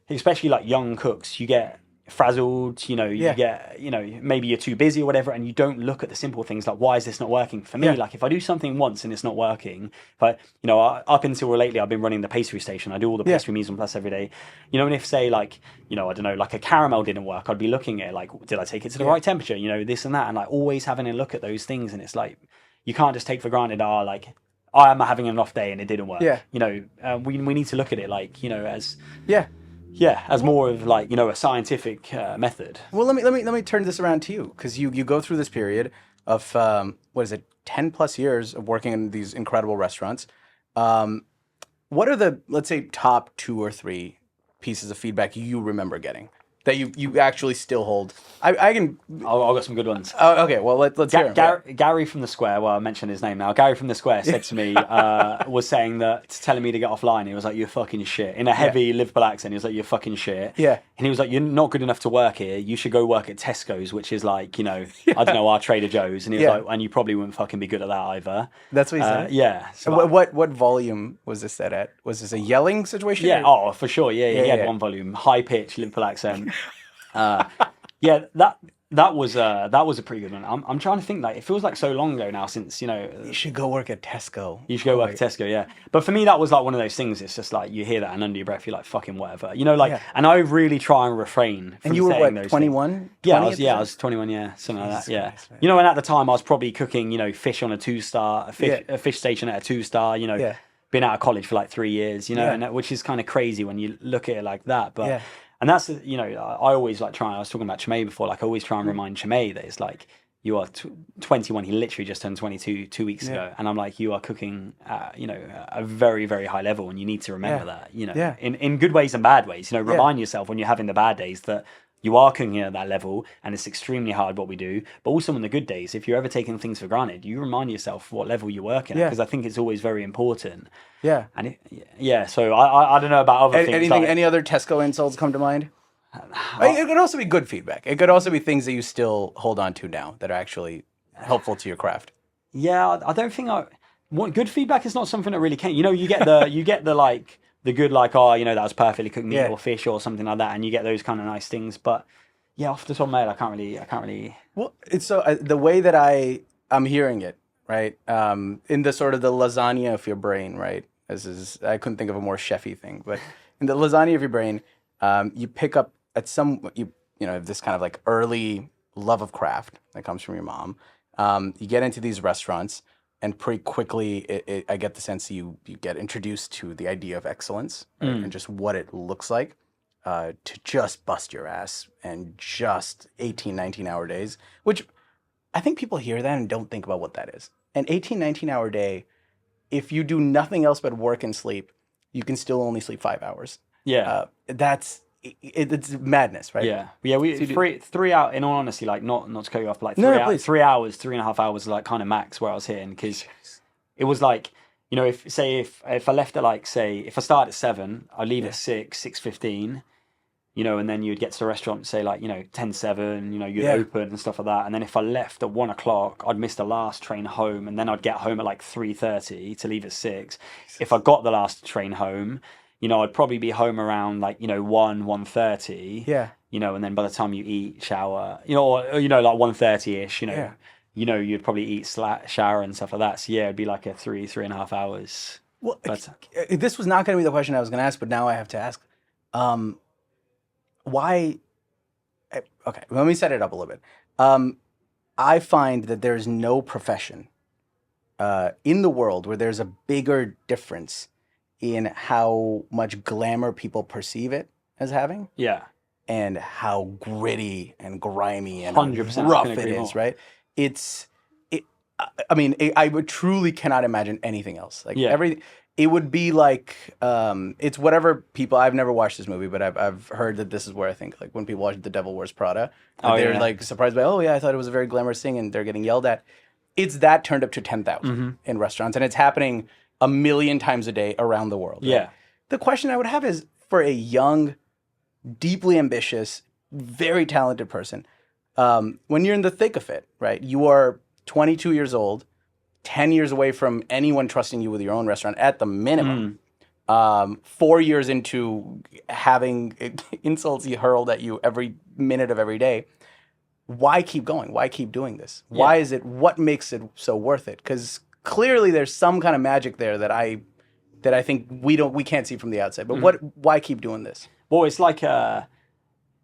especially like young cooks, you get frazzled, you get, maybe you're too busy or whatever, and you don't look at the simple things like, why is this not working? For me, like, if I do something once and it's not working, but up until lately, I've been running the pastry station. I do all the pastry mise en place every day, and if say like, I don't know, like a caramel didn't work, I'd be looking at it like, did I take it to the right temperature? This and that, and like always having a look at those things. And it's like, you can't just take for granted, like, I am having an off day and it didn't work. We need to look at it like, as as more of like, a scientific method. Well, let me turn this around to you, because you go through this period of 10 plus years of working in these incredible restaurants. What are the, let's say, top 2 or 3 pieces of feedback you remember getting that you actually still hold? I can. I've got some good ones. Okay, well let's hear him. Gary from the Square. Well, I mentioned his name now. Gary from the Square said to me, was saying that, telling me to get offline. He was like, "You're fucking shit," in a heavy Liverpool accent. He was like, "You're fucking shit." Yeah. And he was like, "You're not good enough to work here. You should go work at Tesco's, which is like, I don't know, our Trader Joe's." And he was like, "And you probably wouldn't fucking be good at that either." That's what he said. Yeah. So what volume was this set at? Was this a yelling situation? Yeah. Or? Oh, for sure. Yeah. He had one volume, high pitch Liverpool accent. That was a pretty good one. I'm trying to think, like, it feels like so long ago now since, You should go work at Tesco. You should go work at Tesco, yeah. But for me, that was like one of those things. It's just like, you hear that and under your breath, you're like, fucking whatever. And I really try and refrain from and you were saying what, those 21? Yeah, I was 21, yeah, something like that, yeah. Christ, man. And at the time I was probably cooking, fish on a 2-star, a fish station at a 2-star, been out of college for like 3 years, and which is kind of crazy when you look at it like that. But and that's, I always like I was talking about Cheney before, like I always try and remind Cheney that it's like, you are 21, he literally just turned 22 2 weeks ago, and I'm like, you are cooking at, a very, very high level, and you need to remember that, in good ways and bad ways, remind yourself when you're having the bad days that you are cooking at that level, and it's extremely hard what we do. But also on the good days, if you're ever taking things for granted, you remind yourself what level you're working at, because I think it's always very important. Yeah. And so I don't know about other things. Any other Tesco insults come to mind? It could also be good feedback. It could also be things that you still hold on to now that are actually helpful to your craft. Yeah, I don't think good feedback is not something that really can. You get the like the good, like, oh, that was perfectly cooked meat or fish or something like that, and you get those kind of nice things. But yeah, off the top of my head, I can't really. Well, it's so the way that I'm hearing it, right? In the sort of the lasagna of your brain, right? I couldn't think of a more chefy thing, but in the lasagna of your brain, you pick up at this kind of like early love of craft that comes from your mom. You get into these restaurants, and pretty quickly, I get the sense that you get introduced to the idea of excellence, right? And just what it looks like to just bust your ass and just 18, 19-hour days, which I think people hear that and don't think about what that is. An 18, 19-hour day, if you do nothing else but work and sleep, you can still only sleep 5 hours. Yeah. It's madness, right? Yeah. We 3 hours, in all honesty, like not to cut you off, but like 3 hours, 3.5 hours is like kind of max where I was hitting, because it was like, if I left at like, say, if I start at 7, I leave at 6:15, and then you'd get to the restaurant, say like, 10:07, you'd open and stuff like that. And then if I left at 1 o'clock, I'd miss the last train home, and then I'd get home at like 3:30 to leave at 6. If I got the last train home, I'd probably be home around like, 1:30. Yeah. And then by the time you eat, shower, or like 1:30-ish, you'd probably eat, shower and stuff like that. So yeah, it'd be like a 3.5 hours. Well, this was not going to be the question I was going to ask, but now I have to ask. Why? Okay, let me set it up a little bit. I find that there's no profession in the world where there's a bigger difference in how much glamour people perceive it as having. Yeah. And how gritty and grimy and 100% rough it is, right? I would truly cannot imagine anything else. Like it would be like it's whatever people. I've never watched this movie, but I've heard that this is where I think like when people watch The Devil Wears Prada, they're like surprised by, oh yeah, I thought it was a very glamorous thing, and they're getting yelled at. It's that turned up to 10,000 in restaurants, and it's happening a million times a day around the world. Right? Yeah. The question I would have is for a young, deeply ambitious, very talented person, when you're in the thick of it, right? You are 22 years old, 10 years away from anyone trusting you with your own restaurant at the minimum. 4 years into having insults hurled at you every minute of every day. Why keep going? Why keep doing this? Why is it? What makes it so worth it? Because clearly there's some kind of magic there that I think we can't see from the outside. But why keep doing this? Well, it's like you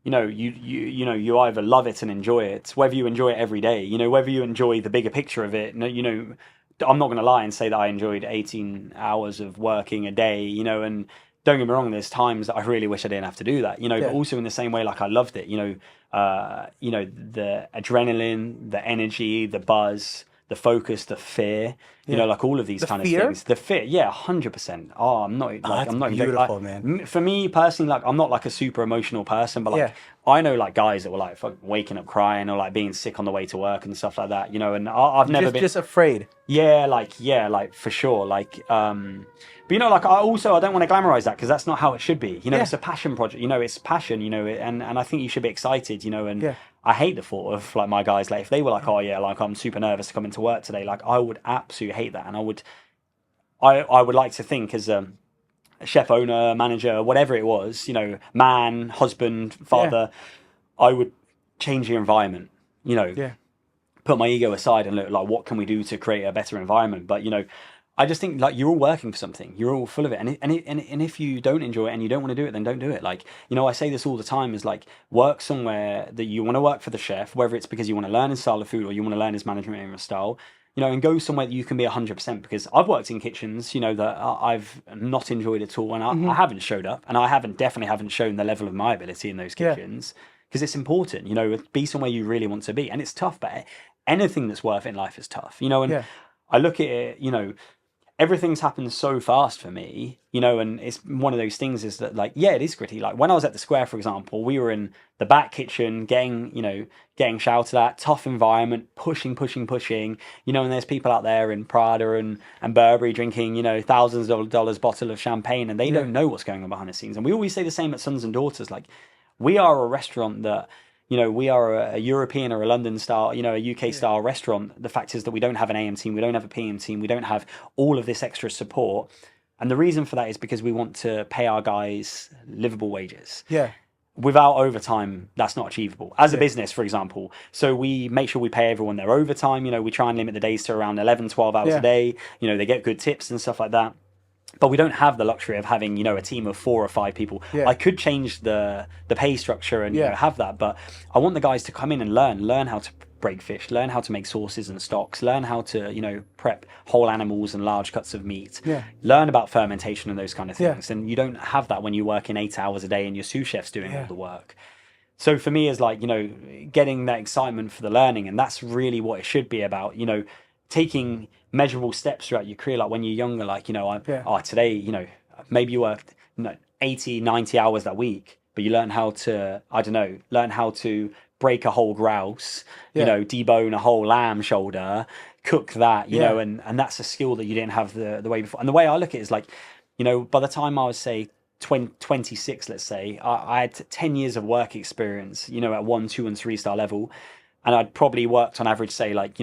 either love it and enjoy it, whether you enjoy it every day, whether you enjoy the bigger picture of it. I'm not going to lie and say that I enjoyed 18 hours of working a day, and don't get me wrong, there's times that I really wish I didn't have to do that, but also in the same way, like I loved it, the adrenaline, the energy, the buzz, the focus, the fear, like all of these kind of things. The fear, 100%. Oh, I'm not like I'm not beautiful, man. For me personally, like I'm not like a super emotional person, but like I know like guys that were like waking up crying or like being sick on the way to work and stuff like that, and I've never been just afraid. Like for sure, like but like I don't want to glamorize that because that's not how it should be. It's a passion project. It's passion. And I think you should be excited. And I hate the thought of like my guys, like if they were like, oh yeah, like I'm super nervous to come into work today, like I would absolutely hate that, and I would like to think as a chef, owner, manager, whatever it was, man, husband, father, I would change the environment. Put my ego aside and look like what can we do to create a better environment. But I just think like you're all working for something. You're all full of it, and if you don't enjoy it and you don't want to do it, then don't do it. Like I say this all the time: is like work somewhere that you want to work for the chef, whether it's because you want to learn his style of food or you want to learn his management style. And go somewhere that you can be 100%. Because I've worked in kitchens, that I've not enjoyed at all, and I haven't showed up, and I definitely haven't shown the level of my ability in those kitchens. Because it's important, be somewhere you really want to be, and it's tough. But anything that's worth it in life is tough, and I look at it, everything's happened so fast for me, and it's one of those things is that like, it is gritty. Like when I was at the Square, for example, we were in the back kitchen getting shouted at, tough environment, pushing, and there's people out there in Prada and Burberry drinking, thousands of dollars bottle of champagne, and they don't know what's going on behind the scenes. And we always say the same at Sons and Daughters, like we are a restaurant that, we are a European or a London style, a UK style restaurant. The fact is that we don't have an AM team, we don't have a PM team, we don't have all of this extra support. And the reason for that is because we want to pay our guys livable wages. Yeah. Without overtime, that's not achievable as a business, for example. So we make sure we pay everyone their overtime. We try and limit the days to around 11, 12 hours a day. They get good tips and stuff like that. But we don't have the luxury of having, a team of 4 or 5 people. I could change the pay structure and have that, but I want the guys to come in and learn how to break fish, learn how to make sauces and stocks, learn how to, prep whole animals and large cuts of meat, learn about fermentation and those kind of things. And you don't have that when you work in 8 hours a day and your sous chef's doing all the work. So for me, it's like, getting that excitement for the learning, and that's really what it should be about, taking measurable steps throughout your career. Like when you're younger, like, today, maybe you worked 80, 90 hours that week, but you learn how to, learn how to break a whole grouse, debone a whole lamb shoulder, cook that, and that's a skill that you didn't have the way before. And the way I look at it is like, by the time I was, say, 26, let's say, I had 10 years of work experience, at 1, 2, and 3 star level. And I'd probably worked on average, say, like,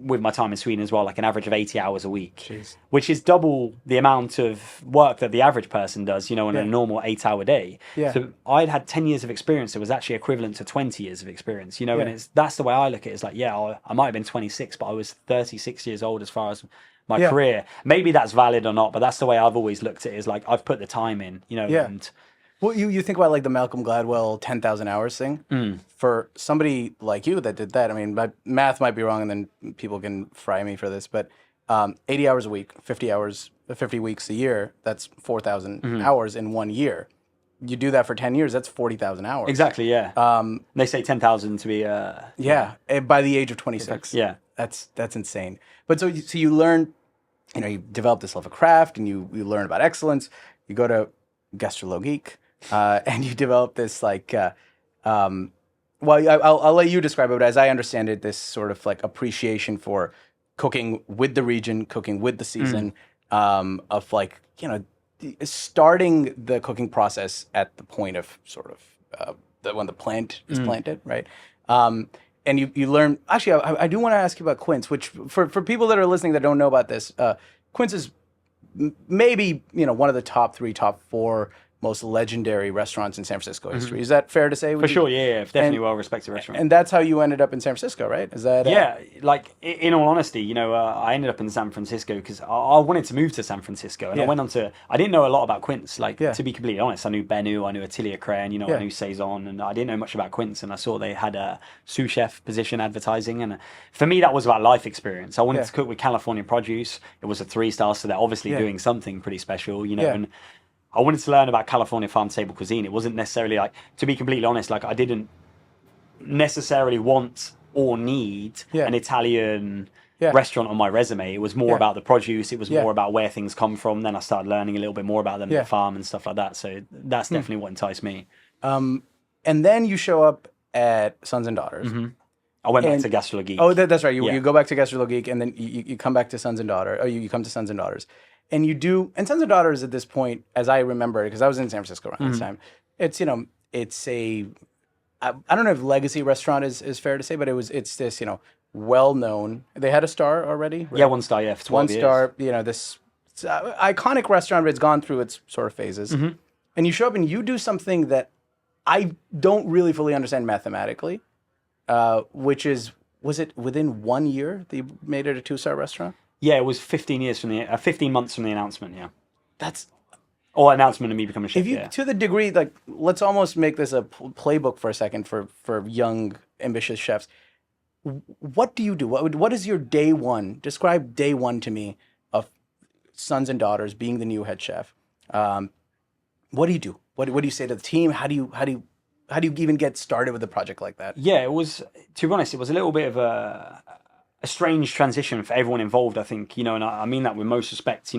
with my time in Sweden as well, like an average of 80 hours a week. Jeez. Which is double the amount of work that the average person does, on a normal 8-hour day. Yeah. So I'd had 10 years of experience. It was actually equivalent to 20 years of experience, and that's the way I look at it. It's like, I might have been 26, but I was 36 years old as far as my career. Maybe that's valid or not, but that's the way I've always looked at it, is like, I've put the time in, and... Well, you think about like the Malcolm Gladwell 10,000 hours thing. For somebody like you that did that, I mean, my math might be wrong, and then people can fry me for this, but 80 hours a week, 50 weeks a year, that's 4,000 hours in 1 year. You do that for 10 years, that's 40,000 hours. Exactly, yeah. They say 10,000 to be... by the age of 26. Yeah. That's insane. But so you learn you develop this love of craft, and you learn about excellence. You go to Gastrologik, and you develop this I'll let you describe it, but as I understand it, this sort of like appreciation for cooking with the region, cooking with the season, of starting the cooking process at the point of sort of when the plant is planted, right? And you learn. Actually, I do want to ask you about Quince, which for people that are listening that don't know about this, Quince is maybe one of the top 3, top 4 most legendary restaurants in San Francisco history. Is that fair to say? For sure, yeah, definitely well-respected restaurant. And that's how you ended up in San Francisco, right? Is that? Yeah, like in all honesty, I ended up in San Francisco because I wanted to move to San Francisco, and I didn't know a lot about Quince. To be completely honest, I knew Benu, I knew Atelier Crane, I knew Saison, and I didn't know much about Quince. And I saw they had a sous chef position advertising, and for me that was about life experience. I wanted to cook with California produce. It was a 3-star, so they're obviously doing something pretty special, and I wanted to learn about California farm-to-table cuisine. It wasn't necessarily to be completely honest, I didn't necessarily want or need an Italian restaurant on my resume. It was more about the produce. It was more about where things come from. Then I started learning a little bit more about them, the farm and stuff like that. So that's definitely what enticed me. And then you show up at Sons and Daughters. I went back to Gastrologik. Oh, that's right. You go back to Gastrologik, and then you come back to Sons and Daughters. Oh, you come to Sons and Daughters. And you do, and Sons and Daughters at this point, as I remember, because I was in San Francisco around this time, it's I don't know if legacy restaurant is fair to say, but it's this, well known. They had a star already, right? Yeah, 1 star, for 12 years. 1 star, this iconic restaurant, but it's gone through its sort of phases. And you show up and you do something that I don't really fully understand mathematically, which is, was it within 1 year that you made it a 2-star restaurant? Yeah, it was 15 months from the announcement. Yeah, that's announcement of me becoming a chef. To the degree, let's almost make this a playbook for a second for young ambitious chefs. What do you do? What is your day one? Describe day one to me of Sons and Daughters being the new head chef. What do you do? What do you say to the team? How do you even get started with a project like that? Yeah, it was, to be honest, it was a little bit of a strange transition for everyone involved, I think, and I mean that with most respect,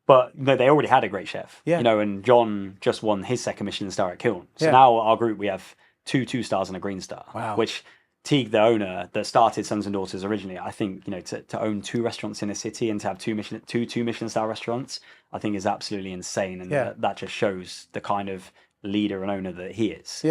but they already had a great chef, and John just won his second Michelin star at Kiln. So now our group, we have 2 stars and a green star, which Teague, the owner that started Sons and Daughters originally, I think, to own 2 restaurants in a city and to have two Michelin star restaurants, I think is absolutely insane. And that just shows the kind of leader and owner that he is.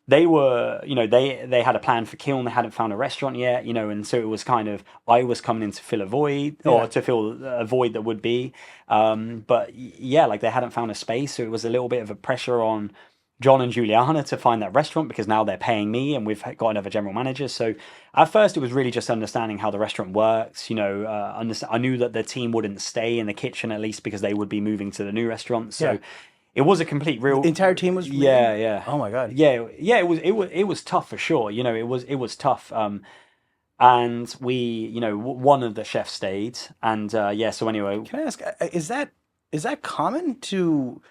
They were, they had a plan for Kiln. They hadn't found a restaurant yet, and so it was kind of, I was coming in to fill a void, or to fill a void that would be. But they hadn't found a space, so it was a little bit of a pressure on John and Juliana to find that restaurant, because now they're paying me and we've got another general manager. So at first it was really just understanding how the restaurant works. I knew that the team wouldn't stay in the kitchen, at least because they would be moving to the new restaurant. So it was a complete real. The entire team was. Leaving? Yeah. Oh my god. Yeah. It was tough for sure. It was tough. And we, one of the chefs stayed, and So anyway, can I ask? Is that common to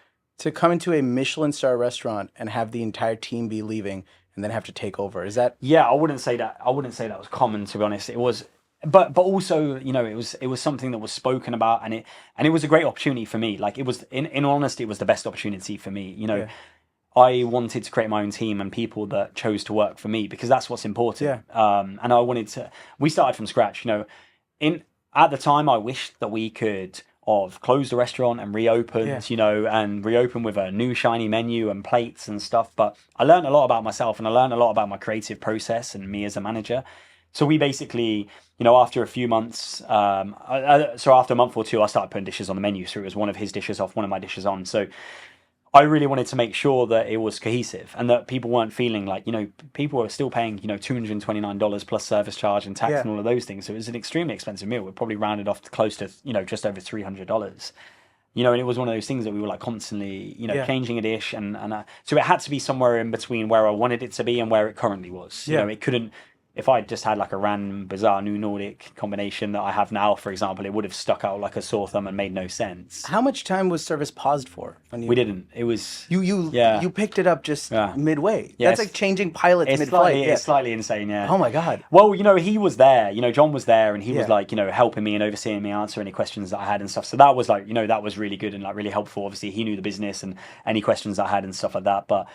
come into a Michelin star restaurant and have the entire team be leaving and then have to take over? Is that? Yeah, I wouldn't say that was common, to be honest. It was. But also, it was something that was spoken about, and it was a great opportunity for me. Like, it was, in all honesty, it was the best opportunity for me. I wanted to create my own team and people that chose to work for me, because that's what's important. And I wanted to. We started from scratch. At the time, I wished that we could have closed the restaurant and reopened. And reopened with a new shiny menu and plates and stuff. But I learned a lot about myself, and I learned a lot about my creative process and me as a manager. So we basically, after a few months, so after a month or 2, I started putting dishes on the menu. So it was one of his dishes off, one of my dishes on. So I really wanted to make sure that it was cohesive and that people weren't feeling like, people were still paying, $229 plus service charge and tax and all of those things. So it was an extremely expensive meal. We probably rounded off to close to, just over $300. And it was one of those things that we were constantly, changing a dish. And so it had to be somewhere in between where I wanted it to be and where it currently was. It if I just had like a random bizarre new Nordic combination that I have now, for example, it would have stuck out like a sore thumb and made no sense. How much time was service paused for? When We didn't. It was you picked it up just midway. Yeah, That's like changing pilots it's mid-flight. It's slightly insane, yeah. Oh my God. Well, he was there. John was there, and he was like, helping me and overseeing me answer any questions that I had and stuff. So that was like, that was really good and like really helpful. Obviously, he knew the business and any questions I had and stuff like that. But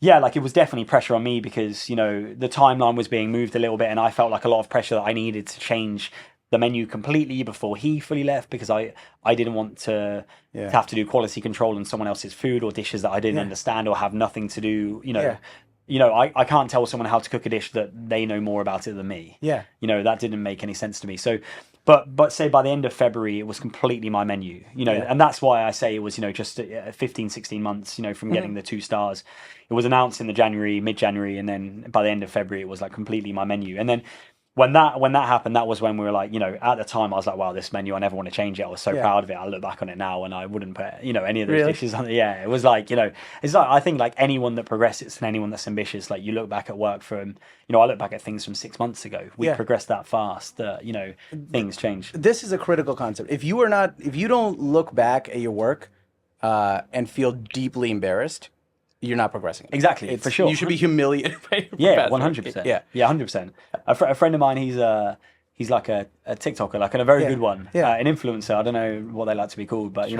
yeah, like it was definitely pressure on me because, the timeline was being moved a little bit and I felt like a lot of pressure that I needed to change the menu completely before he fully left because I didn't want to have to do quality control on someone else's food or dishes that I didn't understand or have nothing to do, I can't tell someone how to cook a dish that they know more about it than me. Yeah. That didn't make any sense to me. So, but say by the end of February, it was completely my menu, and that's why I say it was, just 15, 16 months, from getting the 2 stars. It was announced in mid-January, and then by the end of February, it was like completely my menu. And then when that happened, that was when we were like, at the time I was like, wow, this menu, I never want to change it. I was so proud of it. I look back on it now and I wouldn't put, any of those dishes on it. Yeah, it was like, it's like, I think like anyone that progresses and anyone that's ambitious, like you look back at work from, I look back at things from 6 months ago. We progressed that fast that, things change. This is a critical concept. If you don't look back at your work and feel deeply embarrassed, you're not progressing. Exactly, for sure. You should be humiliated by your professor. 100%. Yeah, 100%. A friend of mine, he's like a TikToker, like a very good one, an influencer. I don't know what they like to be called, but he.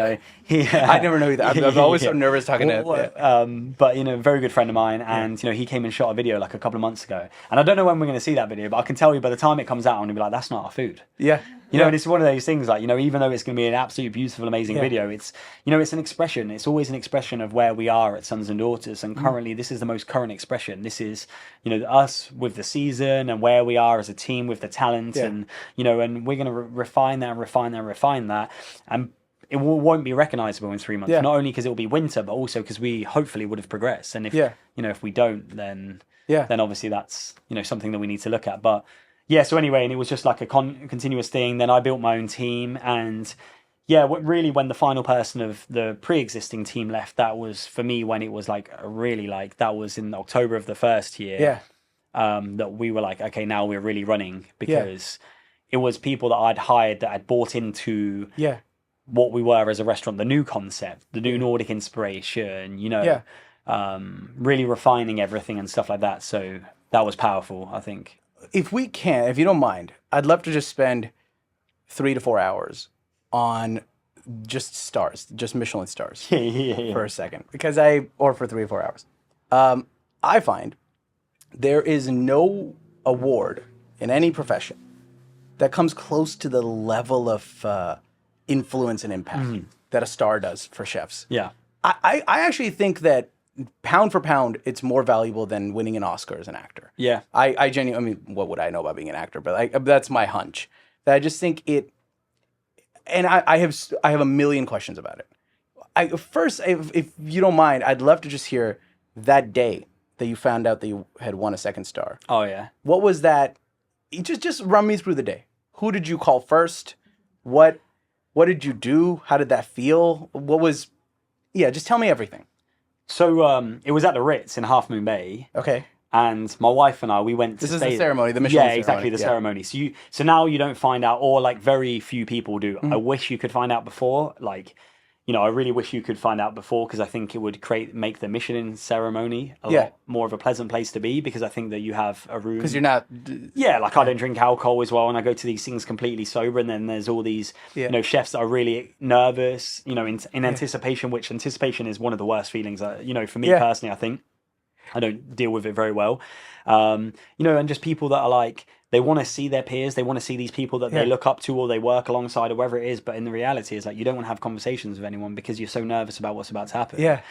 I never know either. I'm always so nervous talking to. But very good friend of mine, and he came and shot a video like a couple of months ago, and I don't know when we're going to see that video, but I can tell you by the time it comes out, I'm going to be like, that's not our food. Yeah. And it's one of those things like, even though it's going to be an absolute beautiful, amazing video, it's, it's an expression. It's always an expression of where we are at Sons and Daughters. And currently, this is the most current expression. This is, us with the season and where we are as a team with the talent. And, and we're going to refine that and refine that and refine that. And it won't be recognizable in 3 months, not only because it will be winter, but also because we hopefully would have progressed. And if, if we don't, then obviously that's, something that we need to look at. But yeah, so anyway, and it was just like a continuous thing. Then I built my own team, and when the final person of the pre-existing team left, that was for me when it was like really like that was in October of the first year. That we were like, okay, now we're really running because it was people that I'd hired that had bought into what we were as a restaurant, the new concept, the new Nordic inspiration, really refining everything and stuff like that. So that was powerful, I think. If you don't mind, I'd love to just spend 3 to 4 hours on just stars, just Michelin stars for a second, or for 3 or 4 hours. I find there is no award in any profession that comes close to the level of influence and impact that a star does for chefs. Yeah. I actually think that pound for pound, it's more valuable than winning an Oscar as an actor. Yeah. I genuinely, what would I know about being an actor? But that's my hunch. That I just think it, and I have a million questions about it. First, if you don't mind, I'd love to just hear that day that you found out that you had won a 2nd star. Oh, yeah. What was that? Just run me through the day. Who did you call first? What did you do? How did that feel? Just tell me everything. So it was at the Ritz in Half Moon Bay. Okay. And my wife and I, we went to This is the ceremony, the Michelin ceremony. Yeah, exactly, the ceremony. So now you don't find out, or like very few people do. I wish you could find out before. Like, I really wish you could find out before because I think it would make the Michelin ceremony a lot more of a pleasant place to be because I think that you have a room. Because you're not... like I don't drink alcohol as well and I go to these things completely sober and then there's all these, chefs that are really nervous, in anticipation, which anticipation is one of the worst feelings, for me personally, I think. I don't deal with it very well. And just people that are like, they want to see their peers. They want to see these people that they look up to or they work alongside or whatever it is. But in the reality, it's like you don't want to have conversations with anyone because you're so nervous about what's about to happen. Yeah.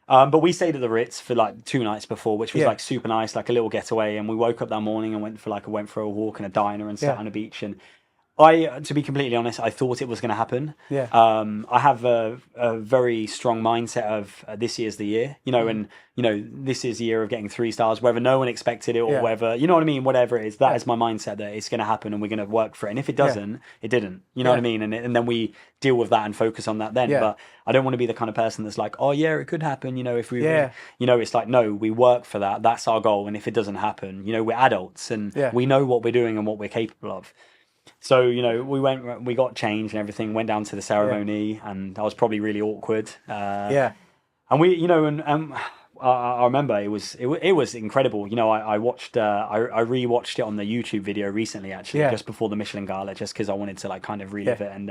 But we stayed at the Ritz for like 2 nights before, which was like super nice, like a little getaway. And we woke up that morning and went for a walk and a diner and sat on the beach. And To be completely honest, I thought it was going to happen. Yeah. I have a very strong mindset of this year's the year, and this is the year of getting 3 stars, whether no one expected it or whether, you know what I mean, whatever it is, that is my mindset that it's going to happen and we're going to work for it. And if it doesn't, it didn't, you know what I mean? And then we deal with that and focus on that then. But I don't want to be the kind of person that's like, oh yeah, it could happen, if we, it's like, no, we work for that. That's our goal. And if it doesn't happen, we're adults and we know what we're doing and what we're capable of. So, we got changed and everything, went down to the ceremony, and that was probably really awkward. And we, I remember it was incredible. I watched, I rewatched it on the YouTube video recently, actually, just before the Michelin Gala, just because I wanted to kind of relive it. And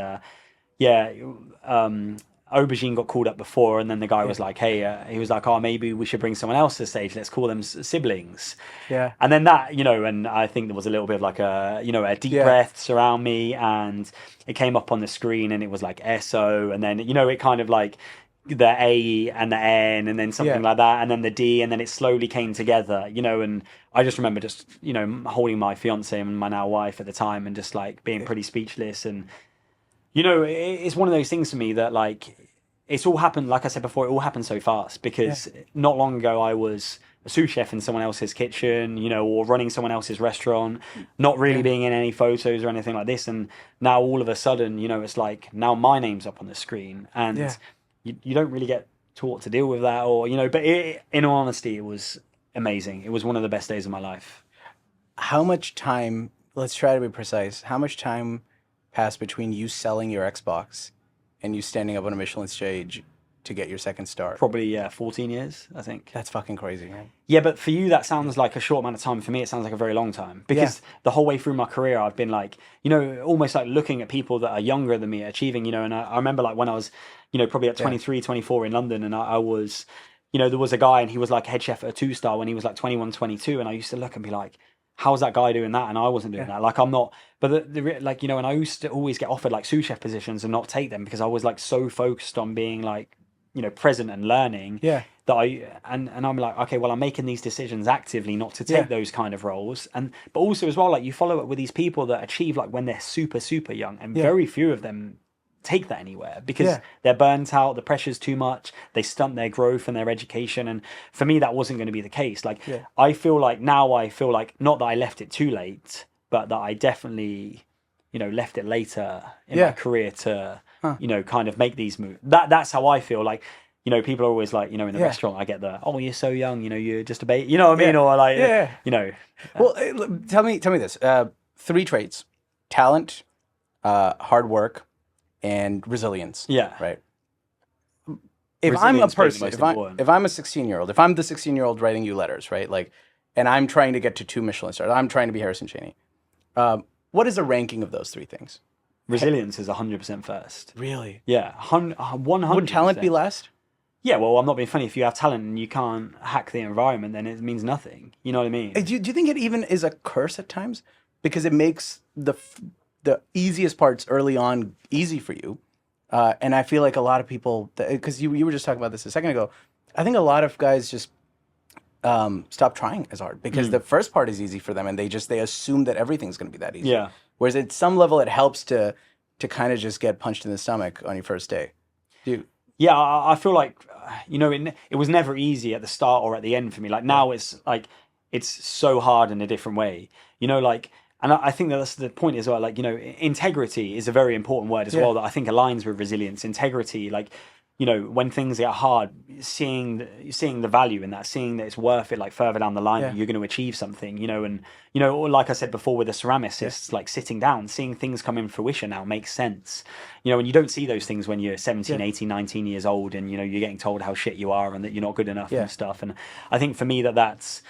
Aubergine got called up before, and then the guy was like, hey, he was like, oh, maybe we should bring someone else to the stage. Let's call them siblings. Yeah. And then that, and I think there was a little bit of like a deep breaths around me, and it came up on the screen and it was like SO, and then, it kind of like the A and the N and then something like that, and then the D, and then it slowly came together, and I just remember just, holding my fiance and my now wife at the time and just like being pretty speechless. And it's one of those things for me that like it's all happened, like I said before, it all happened so fast because not long ago I was a sous chef in someone else's kitchen, or running someone else's restaurant, not really being in any photos or anything like this. And now all of a sudden, it's like now my name's up on the screen, and you don't really get taught to deal with that, or, but in all honesty, it was amazing. It was one of the best days of my life. How much time, let's try to be precise, how much time passed between you selling your Xbox and you standing up on a Michelin stage to get your second star? Probably 14 years, I think. That's fucking crazy, man. Yeah, but for you that sounds like a short amount of time. For me it sounds like a very long time, because the whole way through my career I've been like, almost like looking at people that are younger than me achieving, and I remember like when I was, probably at 23, 24 in London, and I was, there was a guy and he was like head chef at a 2-star when he was like 21, 22, and I used to look and be like, how's that guy doing that? And I wasn't doing that. Like, I'm not, but like, and I used to always get offered like sous chef positions and not take them because I was like so focused on being like, present and learning that and I'm like, okay, well, I'm making these decisions actively not to take those kind of roles. But also as well, like you follow up with these people that achieve like when they're super, super young, and very few of them take that anywhere because they're burnt out, the pressure's too much, they stunt their growth and their education. And for me, that wasn't going to be the case. Like, I feel like not that I left it too late, but that I definitely, left it later in my career to, kind of make these moves. That's how I feel. Like, people are always like, in the restaurant, I get the, oh, you're so young, you're just a baby, you know what I mean? Or like, Well, tell me this, 3 traits: talent, hard work, and resilience. Yeah. Right. If I'm a person, if I'm a 16-year-old, if I'm the 16-year-old writing you letters, right? Like, and I'm trying to get to 2 Michelin stars, I'm trying to be Harrison Cheney. What is the ranking of those 3 things? Resilience is 100% first. Really? Yeah. 100%. Would talent be last? Yeah, well, I'm not being funny. If you have talent and you can't hack the environment, then it means nothing. You know what I mean? Do you think it even is a curse at times? Because it makes the easiest parts early on easy for you. And I feel like a lot of people, because you were just talking about this a second ago, I think a lot of guys just stop trying as hard because the first part is easy for them and they assume that everything's going to be that easy. Yeah. Whereas at some level it helps to kind of just get punched in the stomach on your first day. Yeah, I feel like, it was never easy at the start or at the end for me. Like now it's like, it's so hard in a different way, and I think that's the point as well. Like, integrity is a very important word as well that I think aligns with resilience. Integrity, like, when things get hard, seeing the value in that, seeing that it's worth it, like further down the line, that you're going to achieve something, and, like I said before with the ceramicists, like sitting down, seeing things come in fruition now makes sense, and you don't see those things when you're 17, 18, 19 years old and, you're getting told how shit you are and that you're not good enough and stuff. And I think for me that's,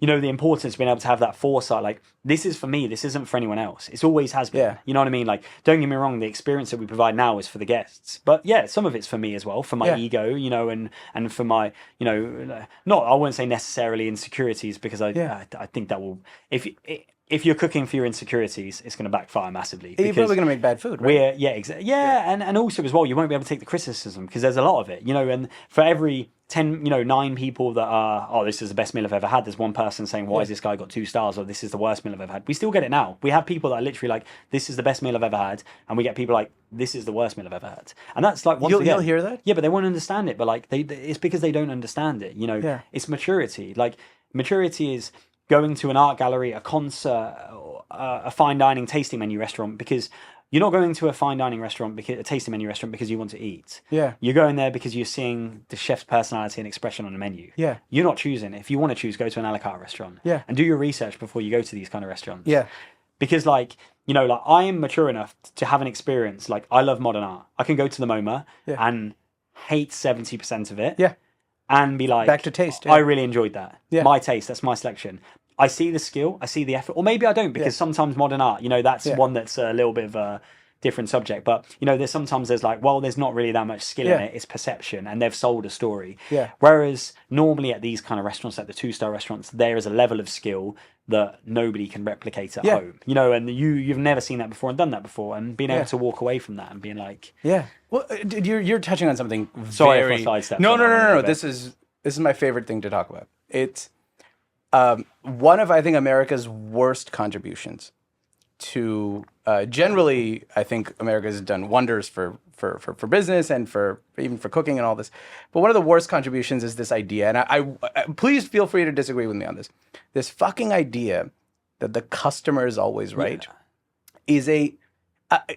the importance of being able to have that foresight, like, this is for me, this isn't for anyone else. It's always has been. Yeah. You know what I mean? Like, don't get me wrong, the experience that we provide now is for the guests. But yeah, some of it's for me as well, for my ego, and for my, not, I wouldn't say necessarily insecurities, because I think that will, if you're cooking for your insecurities, it's going to backfire massively. You're probably going to make bad food, right? And also as well, you won't be able to take the criticism because there's a lot of it, and for every 10, 9 people that are, oh, this is the best meal I've ever had, there's one person saying, why has this guy got 2 stars, or this is the worst meal I've ever had. We still get it now. We have people that are literally like, this is the best meal I've ever had, and we get people like, this is the worst meal I've ever had. And that's like, you'll hear that? Yeah, but they won't understand it. But like, it's because they don't understand it. It's maturity. Like, maturity is going to an art gallery, a concert, a fine dining tasting menu restaurant, because you're not going to a fine dining restaurant, a tasting menu restaurant, because you want to eat. Yeah. You're going there because you're seeing the chef's personality and expression on the menu. Yeah. You're not choosing. If you want to choose, go to an a la carte restaurant. Yeah. And do your research before you go to these kind of restaurants. Yeah. Because like I am mature enough to have an experience. Like, I love modern art. I can go to the MoMA and hate 70% of it. Yeah. And be like, back to taste. Yeah. I really enjoyed that. Yeah. My taste, that's my selection. I see the skill, I see the effort, or maybe I don't, because sometimes modern art, that's one that's a little bit of a different subject. But there's like, well, there's not really that much skill in it. It's perception, and they've sold a story. Yeah. Whereas normally at these kind of restaurants, like the 2-star restaurants, there is a level of skill that nobody can replicate at home. And you've never seen that before and done that before, and being able to walk away from that and being like, well, you're touching on something. Sorry if I sidestepped. No. This is my favorite thing to talk about. It's one of, I think, America's worst contributions to generally. I think America has done wonders for business and even for cooking and all this. But one of the worst contributions is this idea, and I please feel free to disagree with me on this. This fucking idea that the customer is always right is it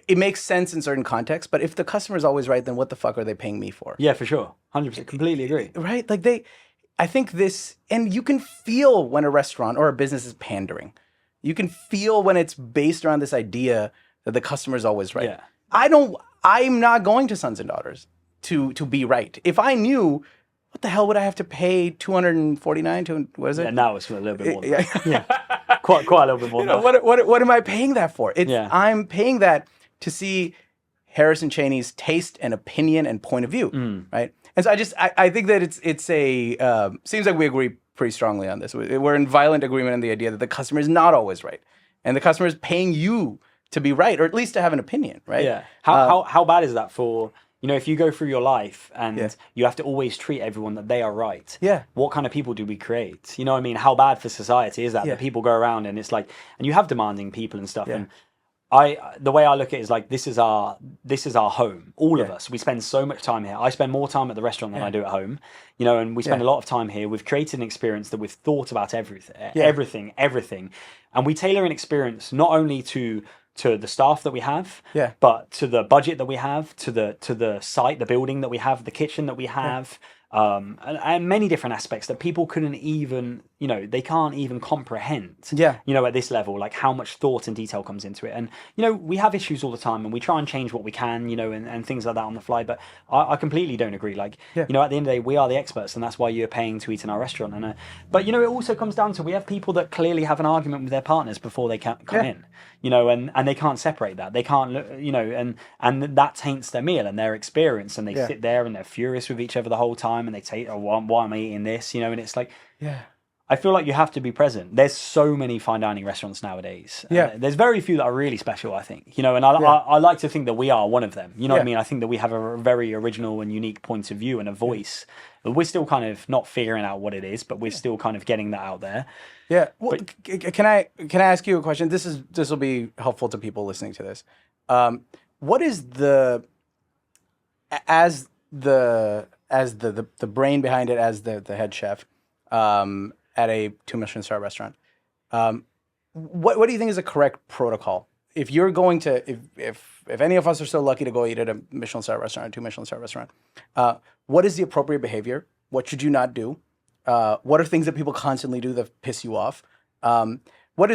makes sense in certain contexts, but if the customer is always right, then what the fuck are they paying me for? Yeah, for sure. 100%. Completely agree. Right? Like I think this, and you can feel when a restaurant or a business is pandering. You can feel when it's based around this idea that the customer is always right. Yeah. I'm not going to Sons and Daughters to be right. If I knew, what the hell would I have to pay $249 to, what is it? Yeah, now it's a little bit more than that. Yeah. Quite a little bit more than that. What am I paying that for? I'm paying that to see Harrison Cheney's taste and opinion and point of view, right? And so I think that it's a seems like we agree pretty strongly on this. We're in violent agreement on the idea that the customer is not always right, and the customer is paying you to be right, or at least to have an opinion, right? Yeah. How bad is that for, if you go through your life and you have to always treat everyone that they are right? Yeah. What kind of people do we create? You know what I mean? How bad for society is that? That people go around and it's like, and you have demanding people and stuff. Yeah. And the way I look at it is like, this is our home. All of us. We spend so much time here. I spend more time at the restaurant than I do at home. And we spend a lot of time here. We've created an experience that we've thought about everything. And we tailor an experience not only to the staff that we have, but to the budget that we have, to the site, the building that we have, the kitchen that we have, and many different aspects that people couldn't even, they can't even comprehend. At this level, like how much thought and detail comes into it. And we have issues all the time, and we try and change what we can, and things like that on the fly. But I completely don't agree. Like, at the end of the day, we are the experts, and that's why you're paying to eat in our restaurant. And but it also comes down to, we have people that clearly have an argument with their partners before they come in. And they can't separate that. They can't, and that taints their meal and their experience. And they sit there and they're furious with each other the whole time. And they take, oh, why am I eating this? And it's like, I feel like you have to be present. There's so many fine dining restaurants nowadays. There's very few that are really special, I think. And I like to think that we are one of them. What I mean? I think that we have a very original and unique point of view and a voice. We're still kind of not figuring out what it is, but we're still kind of getting that out there. Yeah. Well, can I ask you a question? This will be helpful to people listening to this. What is as the brain behind it, as the head chef at a 2 Michelin-star restaurant, what do you think is a correct protocol? If you're going to, if any of us are so lucky to go eat at a Michelin-star restaurant, a 2 Michelin-star restaurant, what is the appropriate behavior? What should you not do? What are things that people constantly do that piss you off? What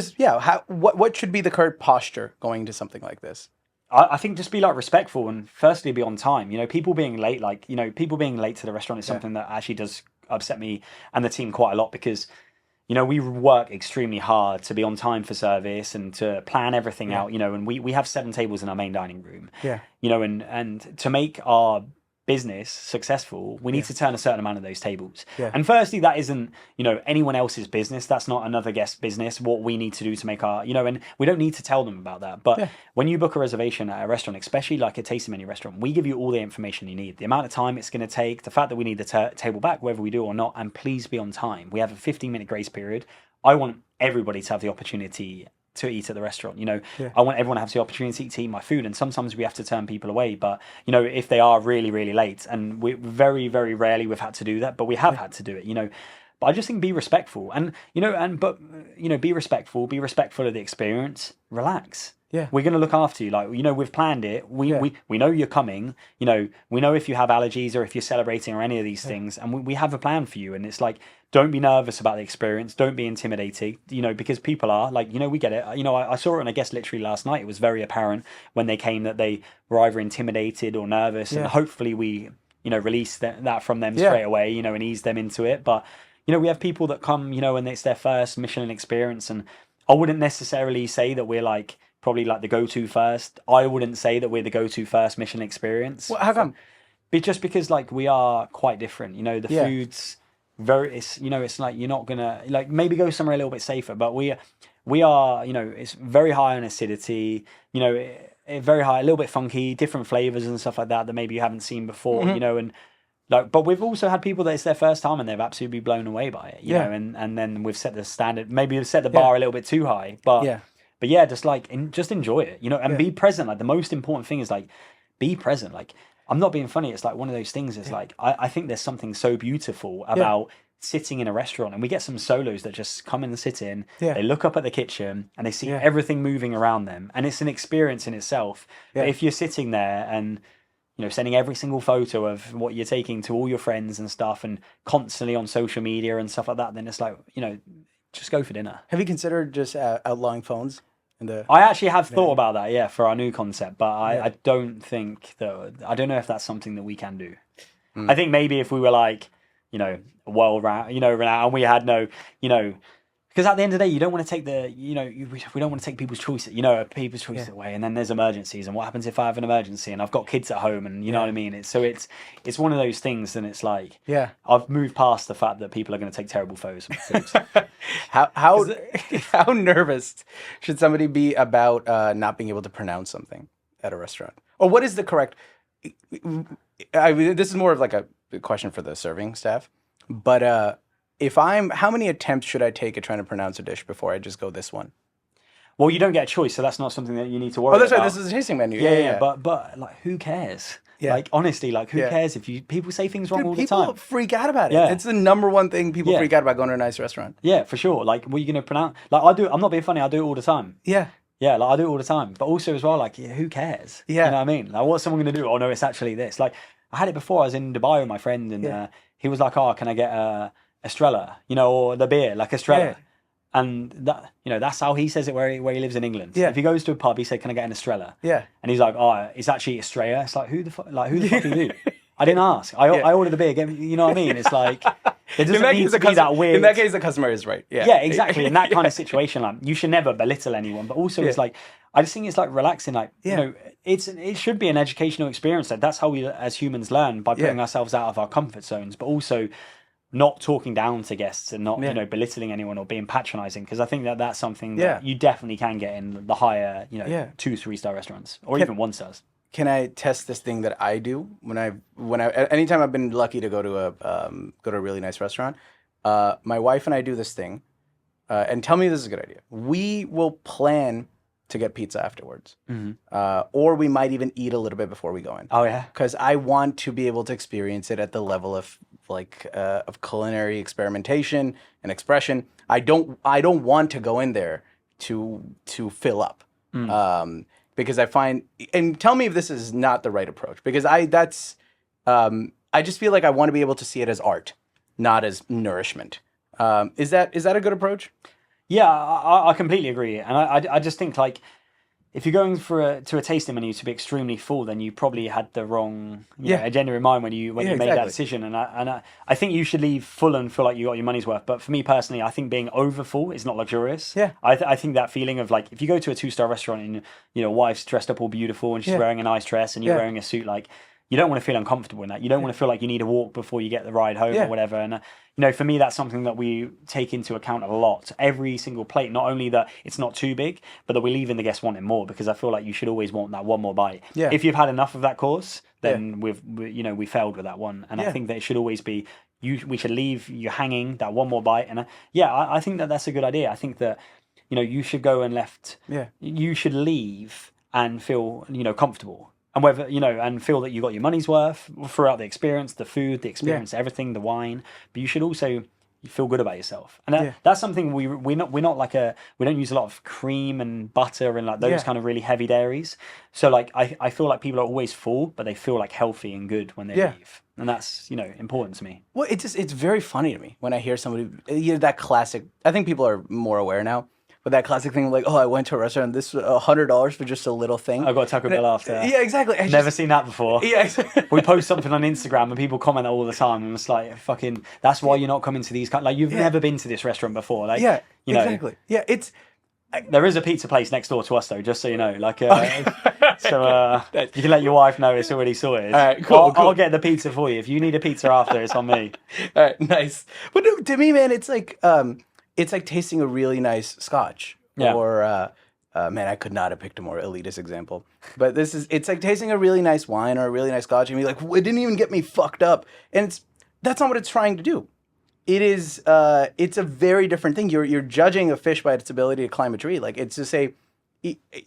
should be the correct posture going into something like this? I think just be like respectful, and firstly be on time. People being late, people being late to the restaurant is something that actually does upset me and the team quite a lot, because we work extremely hard to be on time for service and to plan everything out, and we have 7 tables in our main dining room. And to make our business successful, we need to turn a certain amount of those tables. Yeah. And firstly, that isn't, anyone else's business. That's not another guest's business. What we need to do to make our, and we don't need to tell them about that. But when you book a reservation at a restaurant, especially like a tasting menu restaurant, we give you all the information you need. The amount of time it's going to take, the fact that we need the table back, whether we do or not, and please be on time. We have a 15-minute grace period. I want everybody to have the opportunity to eat at the restaurant. I want everyone to have the opportunity to eat my food, and sometimes we have to turn people away, but if they are really, really late, and we very, very rarely we've had to do that, but we have had to do it. But I just think be respectful, and be respectful of the experience. Relax. Yeah. We're going to look after you. We've planned it. We know you're coming. We know if you have allergies or if you're celebrating or any of these things, and we have a plan for you. And it's like, don't be nervous about the experience. Don't be intimidated, because people are we get it. I saw it on a guest literally last night. It was very apparent when they came that they were either intimidated or nervous, and hopefully we, release that from them straight away, and ease them into it. But, we have people that come, and it's their first Michelin experience, and I wouldn't necessarily say that we're probably the go-to first. I wouldn't say that we're the go-to first Michelin experience. Well, how come? Just because we are quite different. The food's very. It's it's you're not gonna maybe go somewhere a little bit safer. But we are it's very high on acidity. Very high, a little bit funky, different flavors and stuff like that maybe you haven't seen before. And but we've also had people that it's their first time and they've absolutely blown away by it. You know, and then we've set the standard. Maybe we've set the bar a little bit too high. But just enjoy it, and be present. The most important thing is be present. I'm not being funny. It's one of those things. It's I think there's something so beautiful about sitting in a restaurant, and we get some solos that just come in and sit in. They look up at the kitchen and they see everything moving around them, and it's an experience in itself. But if you're sitting there and sending every single photo of what you're taking to all your friends and stuff, and constantly on social media and stuff like that, then it's just go for dinner. Have you considered just outlawing phones? I actually have thought about that, for our new concept, but I don't think that. I don't know if that's something that we can do. I think maybe if we were well round, and we had no, because at the end of the day, you don't want to take the, we don't want to take people's choices, people's choices away, and then there's emergencies, and what happens if I have an emergency and I've got kids at home, and you know what I mean? It's one of those things, and it's I've moved past the fact that people are going to take terrible photos of foods. How nervous should somebody be about not being able to pronounce something at a restaurant? Or what is the correct? This is more of a question for the serving staff, but how many attempts should I take at trying to pronounce a dish before I just go this one? Well, you don't get a choice, so that's not something that you need to worry about. Oh, that's right. This is a tasting menu. Yeah. But who cares? Yeah. Honestly, who cares if people say things wrong all the time? People freak out about it. Yeah. It's the number one thing people freak out about going to a nice restaurant. Yeah, for sure. What are you going to pronounce? I do. I'm not being funny. I do it all the time. Yeah. Yeah, I do it all the time. But also as well, who cares? Yeah. You know what I mean? What's someone going to do? Oh no, it's actually this. I had it before. I was in Dubai with my friend, and he was like, "Oh, can I get Estrella? Or the beer, Estrella." Yeah. And that, that's how he says it where he lives in England. Yeah. If he goes to a pub, he said, "Can I get an Estrella?" Yeah. And he's like, "Oh, it's actually Estrella." It's who the fuck are you? I didn't ask. I ordered a beer. You know what I mean? It's it doesn't need to be that weird. In that case, the customer is right. Yeah. Yeah, exactly. In that kind of situation, you should never belittle anyone. But also, it's I just think it's relaxing. It should be an educational experience. That's how we as humans learn, by putting ourselves out of our comfort zones, but also not talking down to guests and not belittling anyone or being patronizing, because I think that that's something that you definitely can get in the higher 2-3 star restaurants, or even 1 stars. Can I test this thing that I do when I anytime I've been lucky to go to a really nice restaurant? My wife and I do this thing, and tell me this is a good idea. We will plan to get pizza afterwards, or we might even eat a little bit before we go in. Oh yeah, because I want to be able to experience it at the level of of culinary experimentation and expression. I don't want to go in there to fill up. Because I find, and tell me if this is not the right approach, because I just feel like I want to be able to see it as art, not as nourishment. Is that a good approach? Yeah, I completely agree, and I just think if you're going to a tasting menu to be extremely full, then you probably had the wrong agenda in mind when you made that decision. And I think you should leave full and feel like you got your money's worth. But for me personally, I think being over full is not luxurious. Yeah, I think that feeling of if you go to a 2-star restaurant and your wife's dressed up all beautiful and she's wearing a nice dress and you're wearing a suit, you don't want to feel uncomfortable in that. You don't want to feel like you need a walk before you get the ride home or whatever. And for me, that's something that we take into account a lot. Every single plate, not only that it's not too big, but that we leave in the guests wanting more, because I feel like you should always want that one more bite. Yeah. If you've had enough of that course, then we failed with that one. And I think that it should always be we should leave you hanging that one more bite. And I think that that's a good idea. I think that you should go and you should leave and feel comfortable. And whether and feel that you got your money's worth throughout the experience, the food, the experience, everything, the wine. But you should also feel good about yourself, and that's something we're not like we don't use a lot of cream and butter and like those kind of really heavy dairies. So like I feel like people are always full, but they feel like healthy and good when they leave, and that's important to me. Well, it's very funny to me when I hear somebody that classic. I think people are more aware now. But that classic thing, like, I went to a restaurant, this was $100 for just a little thing. I got Taco Bell after. Yeah, exactly. Never seen that before. Yeah, exactly. We post something on Instagram and people comment all the time, and it's like, fucking, that's why you're not coming to these like you've never been to this restaurant before. Like, exactly. Yeah, there is a pizza place next door to us though, just so you know. Like, so you can let your wife know it's already sorted. All right, cool. I'll get the pizza for you. If you need a pizza after, it's on me. All right, nice. But no, to me, man, it's like tasting a really nice scotch. Yeah. Or man, I could not have picked a more elitist example. But it's like tasting a really nice wine or a really nice scotch and be like, it didn't even get me fucked up. And that's not what it's trying to do. It is it's a very different thing. You're judging a fish by its ability to climb a tree. Like, it's to say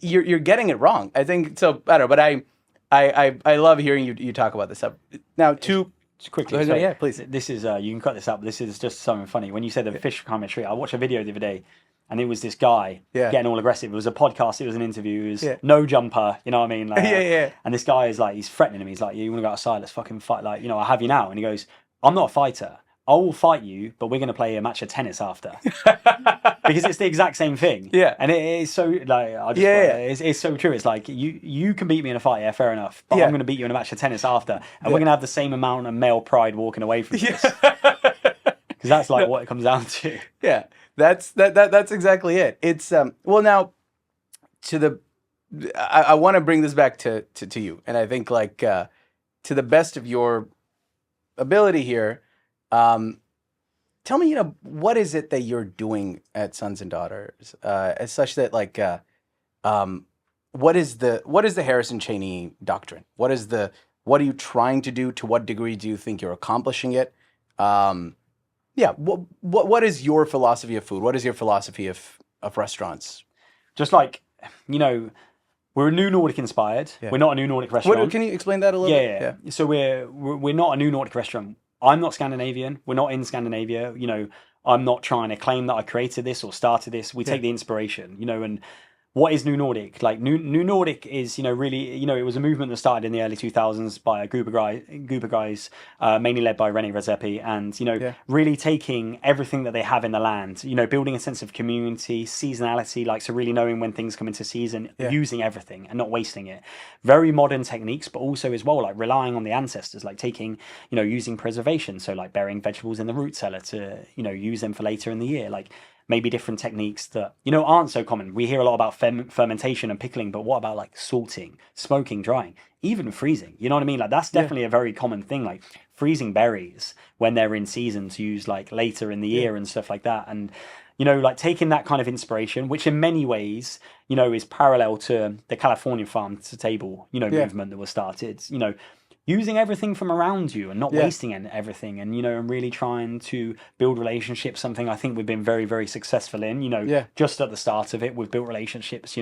you're getting it wrong. I think so. I don't know, but I love hearing you talk about this stuff. Now, Just quickly, yeah, please. This is you can cut this up. This is just something funny. When you said the fish climb a tree, I watched a video the other day. And it was this guy getting all aggressive. It was a podcast. It was an interview. It was no jumper. You know what I mean? Like, And this guy is like, he's threatening him. He's like, you want to go outside? Let's fucking fight. Like, I have you now. And he goes, I'm not a fighter. I will fight you, but we're going to play a match of tennis after. Because it's the exact same thing. Yeah. And it is so, like, it's so true. It's like, you can beat me in a fight, fair enough. But I'm going to beat you in a match of tennis after. And we're going to have the same amount of male pride walking away from this. Because that's like what it comes down to. Yeah. That's exactly it. It's well, now I want to bring this back to you, and I think like to the best of your ability here, tell me, what is it that you're doing at Sons and Daughters, as such that like what is the Harrison Cheney doctrine? What are you trying to do? To what degree do you think you're accomplishing it? Yeah, what is your philosophy of food? What is your philosophy of restaurants? Just like, we're a New Nordic inspired. Yeah. We're not a New Nordic restaurant. Can you explain that a little bit? Yeah. So we're not a New Nordic restaurant. I'm not Scandinavian. We're not in Scandinavia. I'm not trying to claim that I created this or started this. We take the inspiration, and what is New Nordic? Like New Nordic is, really, it was a movement that started in the early 2000s by a group of guys, mainly led by René Redzepi, and, really taking everything that they have in the land, building a sense of community, seasonality, like, so really knowing when things come into season, using everything and not wasting it. Very modern techniques, but also as well, like relying on the ancestors, like taking, using preservation. So like burying vegetables in the root cellar to, use them for later in the year. Like, maybe different techniques that, aren't so common. We hear a lot about fermentation and pickling, but what about like salting, smoking, drying, even freezing? You know what I mean? Like, that's definitely a very common thing, like freezing berries when they're in season to use like later in the year and stuff like that. And, like taking that kind of inspiration, which in many ways, is parallel to the California farm to table, movement that was started, using everything from around you and not wasting everything, and and really trying to build relationships, something I think we've been very, very successful in. Just at the start of it, we've built relationships.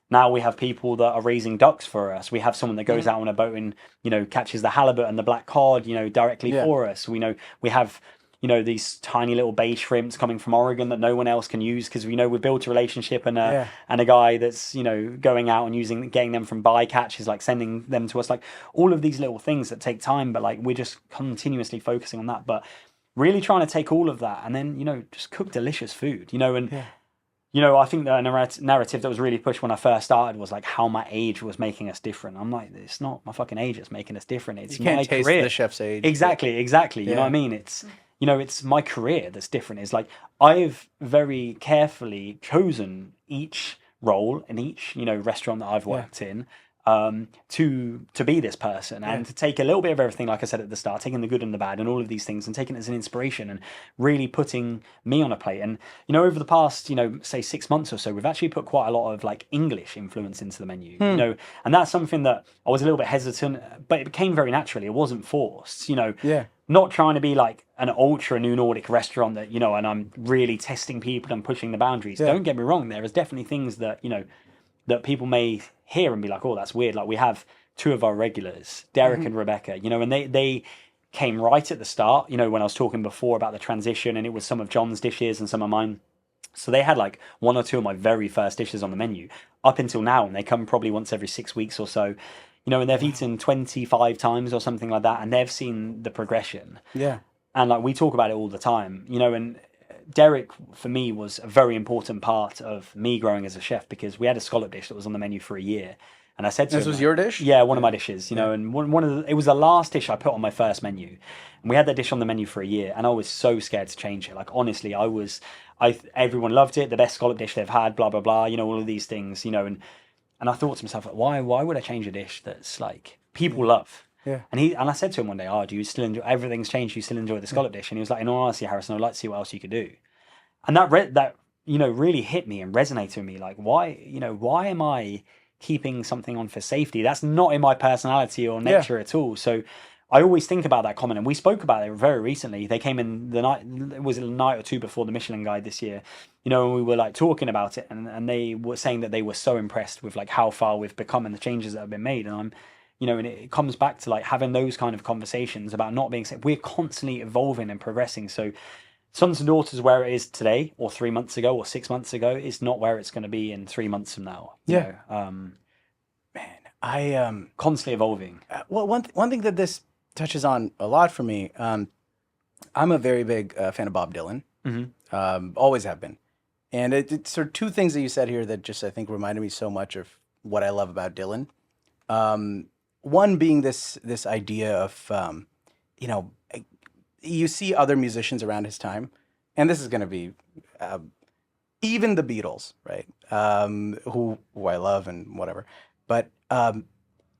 Now we have people that are raising ducks for us. We have someone that goes out on a boat and catches the halibut and the black cod directly for us. We have these tiny little bay shrimps coming from Oregon that no one else can use, because we've built a relationship, and a guy that's going out and getting them from bycatch is like sending them to us, like all of these little things that take time, but like we're just continuously focusing on that, but really trying to take all of that and then just cook delicious food, I think the narrative that was really pushed when I first started was like how my age was making us different. I'm like, it's not my fucking age that's making us different. It's you can't my taste career. The chef's age. Exactly. You know what I mean? It's it's my career that's different. It's like I've very carefully chosen each role in each, restaurant that I've worked in, to be this person and to take a little bit of everything, like I said at the start, taking the good and the bad and all of these things and taking it as an inspiration and really putting me on a plate. And, over the past, say 6 months or so, we've actually put quite a lot of like English influence into the menu, and that's something that I was a little bit hesitant, but it came very naturally. It wasn't forced, not trying to be like an ultra new Nordic restaurant that, and I'm really testing people and pushing the boundaries. Don't get me wrong. There is definitely things that, that people may hear and be like, oh, that's weird. Like we have two of our regulars, Derek and Rebecca, and they came right at the start, when I was talking before about the transition, and it was some of John's dishes and some of mine. So they had like one or two of my very first dishes on the menu up until now, and they come probably once every 6 weeks or so, and they've eaten 25 times or something like that, and they've seen the progression. Yeah. And like we talk about it all the time, and Derek, for me, was a very important part of me growing as a chef, because we had a scallop dish that was on the menu for a year. And I said to him... This was your dish? Yeah, one of my dishes, and one of it was the last dish I put on my first menu. And we had that dish on the menu for a year, and I was so scared to change it. Like, honestly, everyone loved it, the best scallop dish they've had, blah, blah, blah, all of these things, and I thought to myself, like, why would I change a dish that's like people love? Yeah. And I said to him one day, do you still enjoy, everything's changed, do you still enjoy the scallop dish? And he was like, in all honesty, Harrison, I'd like to see what else you could do. And that really hit me and resonated with me. Like, why am I keeping something on for safety? That's not in my personality or nature at all. So I always think about that comment, and we spoke about it very recently. They came in the night, it was a night or two before the Michelin Guide this year, and we were like talking about it, and they were saying that they were so impressed with like how far we've become and the changes that have been made. And I'm, and it comes back to like having those kind of conversations about not being safe. We're constantly evolving and progressing. So Sons and Daughters, where it is today, or 3 months ago, or 6 months ago, is not where it's going to be in 3 months from now. Man, I constantly evolving. Well, one thing that this touches on a lot for me. I'm a very big fan of Bob Dylan. Always have been, and it's sort of two things that you said here that just I think reminded me so much of what I love about Dylan. One being this idea of you see other musicians around his time, and this is going to be even the Beatles, right? Who I love and whatever, but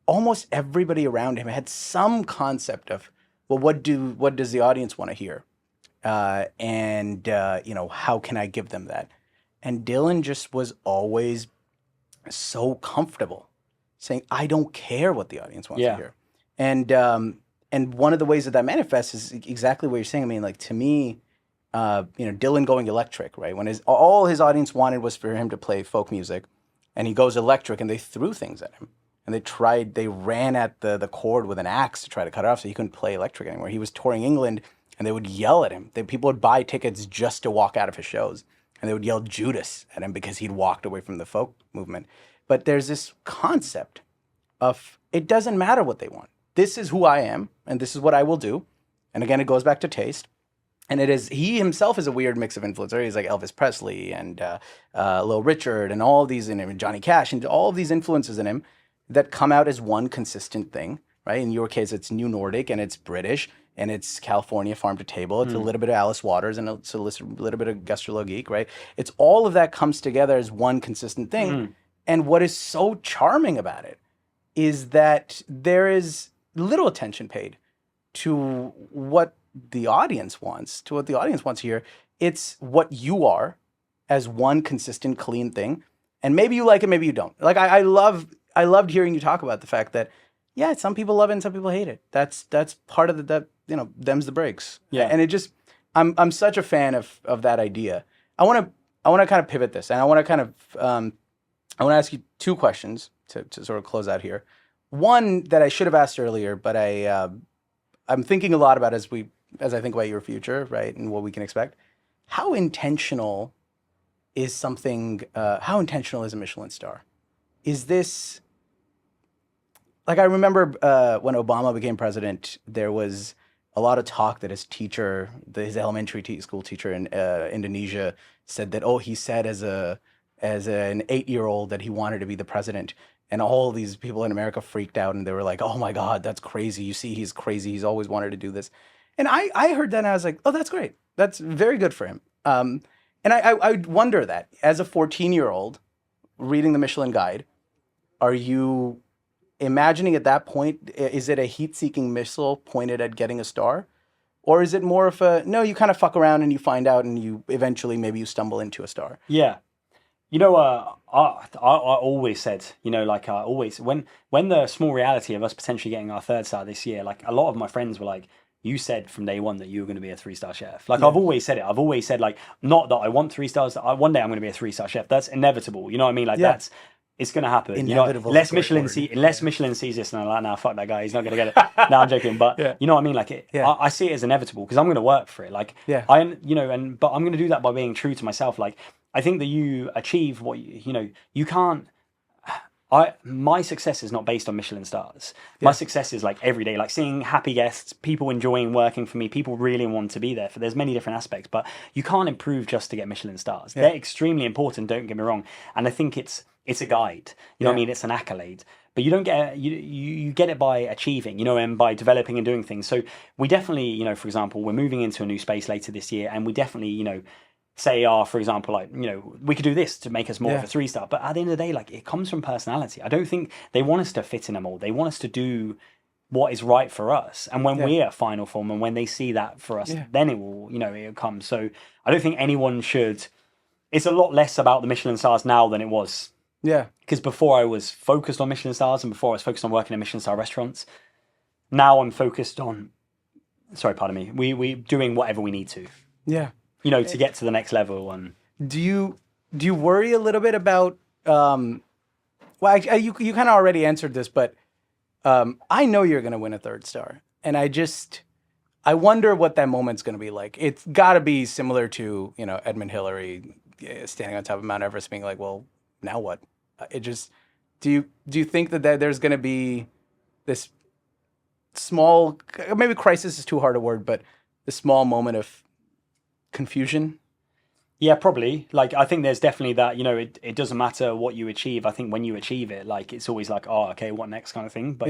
almost everybody around him had some concept of, well, what does the audience want to hear, and how can I give them that? And Dylan just was always so comfortable saying, I don't care what the audience wants to hear. And one of the ways that manifests is exactly what you're saying. I mean, like, to me, Dylan going electric, right? When all his audience wanted was for him to play folk music, and he goes electric, and they threw things at him. And they ran at the cord with an axe to try to cut it off so he couldn't play electric anymore. He was touring England, and they would yell at him. People would buy tickets just to walk out of his shows, and they would yell Judas at him because he'd walked away from the folk movement. But there's this concept of, it doesn't matter what they want. This is who I am, and this is what I will do. And again, it goes back to taste. And he himself is a weird mix of influencer. He's like Elvis Presley and Little Richard and all of these in him, and Johnny Cash, and all of these influences in him that come out as one consistent thing, right? In your case, it's New Nordic, and it's British, and it's California farm to table. It's a little bit of Alice Waters, and it's a little bit of Gastrologik, right? It's all of that comes together as one consistent thing. And what is so charming about it is that there is little attention paid to what the audience wants, to hear. It's what you are as one consistent, clean thing. And maybe you like it, maybe you don't. Like, I loved hearing you talk about the fact that, yeah, some people love it and some people hate it. That's part of them's the breaks. Yeah. And it just, I'm such a fan of that idea. I want to kind of pivot this, and I want to ask you two questions to sort of close out here. One that I should have asked earlier, but I'm thinking a lot about as I think about your future, right, and what we can expect. How intentional is how intentional is a Michelin star? Is this, like, I remember when Obama became president, there was a lot of talk that his teacher, his elementary school teacher in Indonesia, said that, he said as an 8-year-old that he wanted to be the president. And all these people in America freaked out, and they were like, oh my God, that's crazy. You see, he's crazy. He's always wanted to do this. And I heard that, and I was like, oh, that's great. That's very good for him. And I wonder that, as a 14-year-old reading the Michelin Guide, are you imagining at that point, is it a heat-seeking missile pointed at getting a star? Or is it more of a, no, you kind of fuck around and you find out and you eventually maybe you stumble into a star? Yeah. You know, I always said, you know, like I always, when the small reality of us potentially getting our third star this year, like a lot of my friends were like, you said from day one that you were going to be a 3-star chef. Like I've always said it. I've always said like, not that I want 3 stars. One day I'm going to be a 3-star chef. That's inevitable. You know what I mean? Like it's going to happen. Inevitable. You know, unless Michelin sees this and I'm like, nah, fuck that guy. He's not going to get it. No, I'm joking. But you know what I mean? Like I see it as inevitable because I'm going to work for it. Like but I'm going to do that by being true to myself. Like I think that you achieve what you can't. My success is not based on Michelin stars. My success is like every day, like seeing happy guests, people enjoying working for me, people really want to be there. There's many different aspects, but you can't improve just to get Michelin stars. They're extremely important. Don't get me wrong, and I think it's a guide. You know what I mean? It's an accolade, but you don't get you get it by achieving, and by developing and doing things. So we definitely, for example, we're moving into a new space later this year, and we definitely, say, for example, like, we could do this to make us more of a 3-star. But at the end of the day, like, it comes from personality. I don't think they want us to fit in a mold. They want us to do what is right for us. And when we're at final form and when they see that for us, then it will, it'll come. So I don't think anyone should. It's a lot less about the Michelin stars now than it was. Yeah. Because before I was focused on Michelin stars and before I was focused on working in Michelin star restaurants, now I'm focused on, sorry, pardon me, we doing whatever we need to. Yeah. To get to the next level. And do you worry a little bit about? You kind of already answered this, but I know you're going to win a 3rd star, and I wonder what that moment's going to be like. It's got to be similar to Edmund Hillary standing on top of Mount Everest, being like, "Well, now what?" Do you think that there's going to be this small, maybe crisis is too hard a word, but the small moment of confusion? Yeah, probably. Like, I think there's definitely that, it doesn't matter what you achieve. I think when you achieve it, like, it's always like, oh, okay, what next kind of thing. But,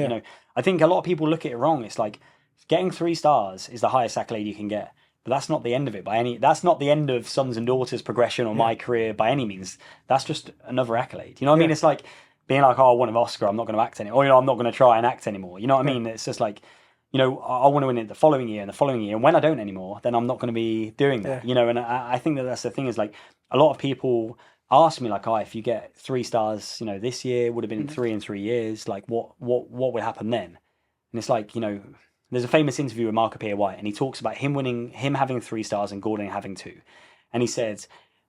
I think a lot of people look at it wrong. It's like getting 3 stars is the highest accolade you can get. But that's not the end of it that's not the end of sons and daughters progression or my career by any means. That's just another accolade. You know what I mean? It's like being like, oh, I won an Oscar, I'm not going to act anymore. Or, I'm not going to try and act anymore. You know what I mean? It's just like, I want to win it the following year and the following year. And when I don't anymore, then I'm not going to be doing that, and I think that's the thing is like a lot of people ask me like, oh, if you get 3 stars, this year would have been 3 in 3 years. Like what would happen then? And it's like, there's a famous interview with Mark White and he talks about him having 3 stars and Gordon having 2. And he says,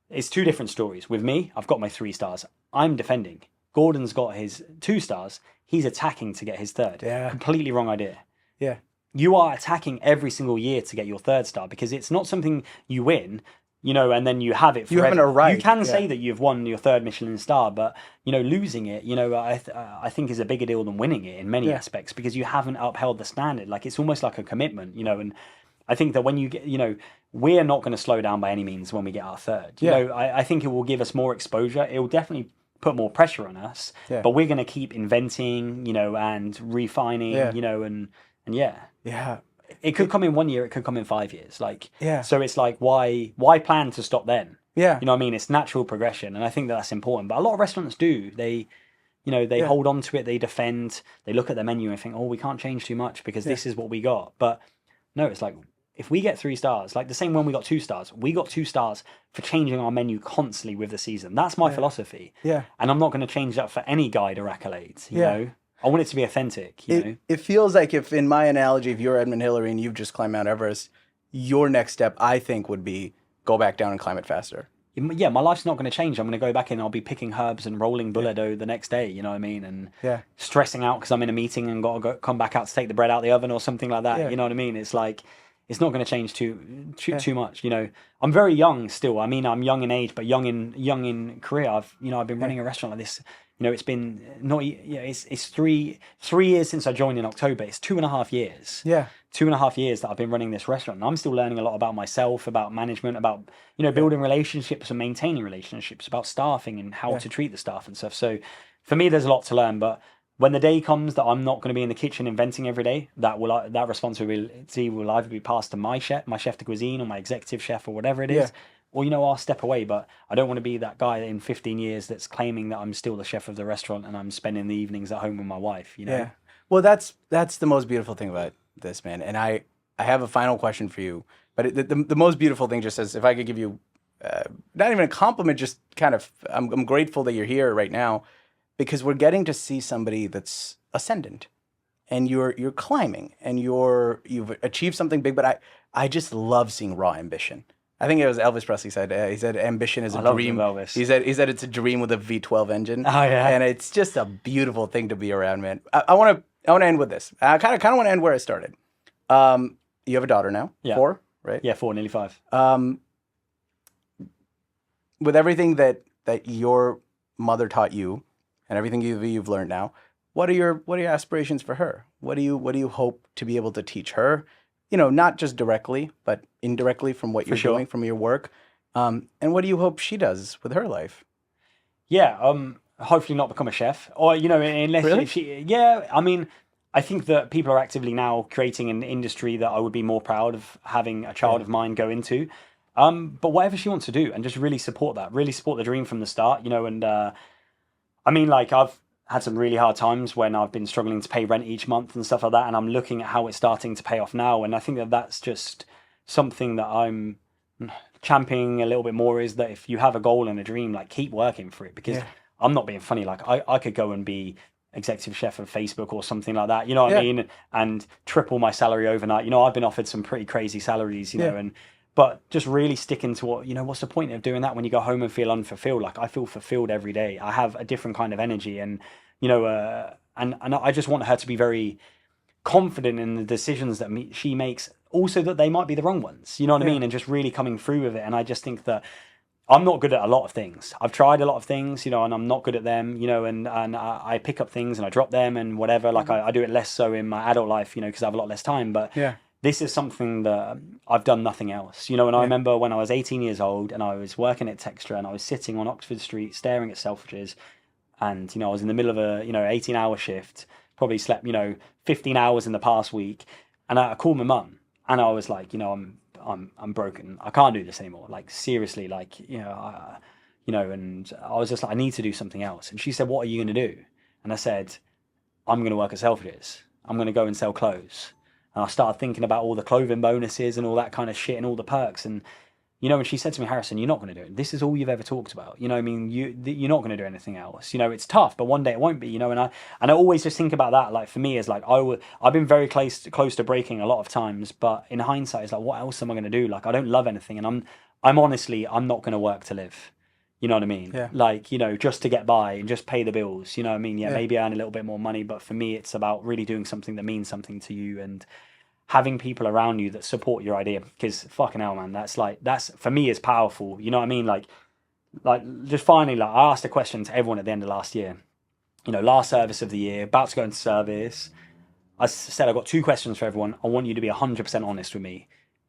it's 2 different stories. With me, I've got my 3 stars. I'm defending. Gordon's got his 2 stars. He's attacking to get his 3rd. Yeah. Completely wrong idea. Yeah. You are attacking every single year to get your 3rd star because it's not something you win, and then you have it forever. You haven't arrived. You can say that you've won your 3rd Michelin star, but, losing it, I think is a bigger deal than winning it in many aspects because you haven't upheld the standard. Like, it's almost like a commitment, and I think that when you get, we're not going to slow down by any means when we get our 3rd. I think it will give us more exposure. It will definitely put more pressure on us, but we're going to keep inventing, and refining, and yeah, it could come in 1 year, it could come in 5 years. Like, so it's like, why plan to stop then? Yeah, you know what I mean? It's natural progression, and I think that's important. But a lot of restaurants do. They hold on to it, they defend, they look at their menu and think, oh, we can't change too much because this is what we got. But no, it's like, if we get 3 stars, like the same when we got 2 stars, we got 2 stars for changing our menu constantly with the season. That's my philosophy. Yeah, and I'm not going to change that for any guide or accolades. You know. I want it to be authentic, you know? It feels like if, in my analogy, if you're Edmund Hillary and you've just climbed Mount Everest, your next step, I think, would be go back down and climb it faster. Yeah, my life's not going to change. I'm going to go back in and I'll be picking herbs and rolling bullet dough the next day, you know what I mean? And stressing out because I'm in a meeting and got to come back out to take the bread out of the oven or something like that, you know what I mean? It's like, it's not going to change too much, I'm very young still. I mean, I'm young in age, but young in career. I've been running a restaurant like this. It's been it's 3 years since I joined in October. It's 2.5 years. Yeah. 2.5 years that I've been running this restaurant. And I'm still learning a lot about myself, about management, about, building relationships and maintaining relationships, about staffing and how to treat the staff and stuff. So for me, there's a lot to learn, but when the day comes that I'm not going to be in the kitchen inventing every day, that responsibility will either be passed to my chef de cuisine or my executive chef or whatever it is, or, you know, I'll step away, but I don't want to be that guy in 15 years that's claiming that I'm still the chef of the restaurant and I'm spending the evenings at home with my wife, you know? Yeah. Well, that's the most beautiful thing about this, man. And I have a final question for you. But the most beautiful thing, just as if I could give you, not even a compliment, just kind of, I'm grateful that you're here right now, because we're getting to see somebody that's ascendant, and you're climbing, and you've achieved something big. But I just love seeing raw ambition. I think it was Elvis Presley said, he said ambition is a dream. Elvis. He said it's a dream with a V12 engine. Oh yeah. And it's just a beautiful thing to be around, man. I want to end with this. I kind of want to end where I started. You have a daughter now, Yeah. 4, right? Yeah, 4, nearly 5. With everything that your mother taught you, and everything you've learned now, what are your aspirations for her? What do you hope to be able to teach her? You know, not just directly, but indirectly from what you're doing, from your work. And what do you hope she does with her life? Yeah, hopefully not become a chef, or, you know, unless Really? if she. Yeah, I mean, I think that people are actively now creating an industry that I would be more proud of having a child of mine go into. But whatever she wants to do, and just really support that, really support the dream from the start, you know. And I mean, like, I've had some really hard times when I've been struggling to pay rent each month and stuff like that, and I'm looking at how it's starting to pay off now. And I think that that's just something that I'm championing a little bit more, is that if you have a goal and a dream, like, keep working for it, because I'm not being funny. Like, I could go and be executive chef of Facebook or something like that, you know what I mean? And triple my salary overnight. You know, I've been offered some pretty crazy salaries, you know, but just really sticking to what, you know, what's the point of doing that when you go home and feel unfulfilled? Like, I feel fulfilled every day. I have a different kind of energy, and, you know, and I just want her to be very confident in the decisions that she makes, also that they might be the wrong ones, you know what I mean? And just really coming through with it. And I just think that I'm not good at a lot of things. I've tried a lot of things, you know, and I'm not good at them, you know, and I pick up things and I drop them and whatever. Like, I do it less so in my adult life, you know, because I have a lot less time. But this is something that I've done nothing else, you know. And I remember when I was 18 years old and I was working at Textra and I was sitting on Oxford Street staring at Selfridges, and, you know, I was in the middle of a, you know, 18-hour shift, probably slept, you know, 15 hours in the past week. And I called my mum and I was like, you know, I'm broken. I can't do this anymore. Like, seriously, like, you know, and I was just like, I need to do something else. And she said, what are you going to do? And I said, I'm going to work at Selfridges. I'm going to go and sell clothes. And I started thinking about all the clothing bonuses and all that kind of shit and all the perks. And, you know, and she said to me, Harrison, you're not going to do it. This is all you've ever talked about. You know, I mean, you're not going to do anything else. You know, it's tough, but one day it won't be, you know. And I always just think about that. Like, for me, is like, I've been very close to breaking a lot of times, but in hindsight, it's like, what else am I going to do? Like, I don't love anything. And I'm honestly, I'm not going to work to live. You know what I mean? Yeah. Like, you know, just to get by and just pay the bills. You know what I mean? Yeah, maybe earn a little bit more money, but for me, it's about really doing something that means something to you and having people around you that support your idea. Because fucking hell, man, that's for me is powerful. You know what I mean? Like just finally, like, I asked a question to everyone at the end of last year. You know, last service of the year, about to go into service. I said, I've got 2 questions for everyone. I want you to be 100% honest with me.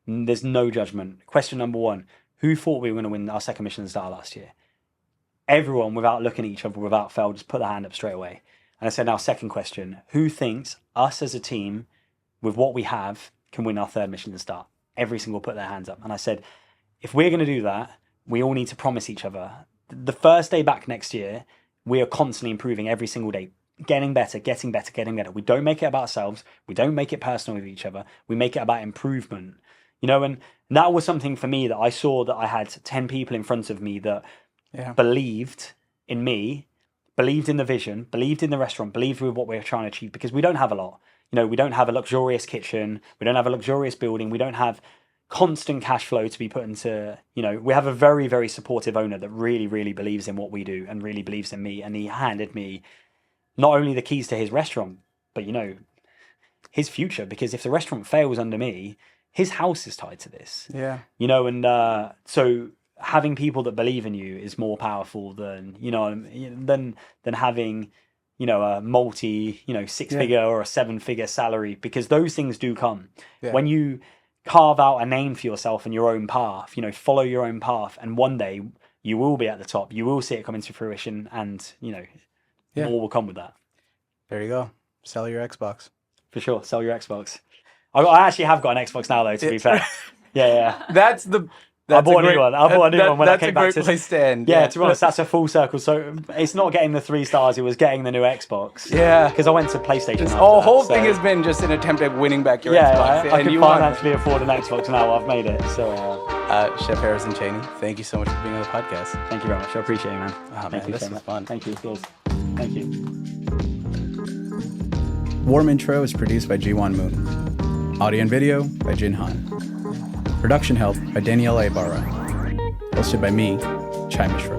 There's no judgment. Question number 1, who thought we were going to win our second Michelin-starred last year? Everyone, without looking at each other, without fail, just put their hand up straight away. And I said, now, second question, who thinks us as a team, with what we have, can win our 3rd Michelin-star? Every single put their hands up. And I said, if we're going to do that, we all need to promise each other, the first day back next year, we are constantly improving every single day, getting better, getting better, getting better. We don't make it about ourselves. We don't make it personal with each other. We make it about improvement. You know, and that was something for me that I saw, that I had 10 people in front of me that believed in me, believed in the vision, believed in the restaurant, believed with what we were trying to achieve, because we don't have a lot. You know, we don't have a luxurious kitchen. We don't have a luxurious building. We don't have constant cash flow to be put into, you know, we have a very, very supportive owner that really, really believes in what we do and really believes in me. And he handed me not only the keys to his restaurant, but, you know, his future, because if the restaurant fails under me, his house is tied to this. Yeah. You know, and so having people that believe in you is more powerful than, you know, than having, you know, a multi, you know, 6-figure or a 7-figure salary, because those things do come. Yeah. When you carve out a name for yourself and your own path, you know, follow your own path, and one day you will be at the top. You will see it come into fruition, and, you know, more will come with that. There you go. Sell your Xbox. For sure. Sell your Xbox. I actually have got an Xbox now, though, to be fair. Yeah. That's the I bought a new one. I bought a new one when I came back. That's a great place to end. Yeah, to be honest, that's a full circle. So it's not getting the 3 stars; it was getting the new Xbox. Yeah, because I went to PlayStation. This whole thing has been just an attempt at winning back your Xbox. I can financially afford an Xbox now. I've made it. So, Chef Harrison Cheney, thank you so much for being on the podcast. Thank you very much. I appreciate it, man. Thank you. This was fun. Thank you. Cheers. Thank you. Warm Intro is produced by Jiwon Moon. Audio and video by Jin Han. Production help by Danielle Ibarra. Hosted by me, Chai Mishra.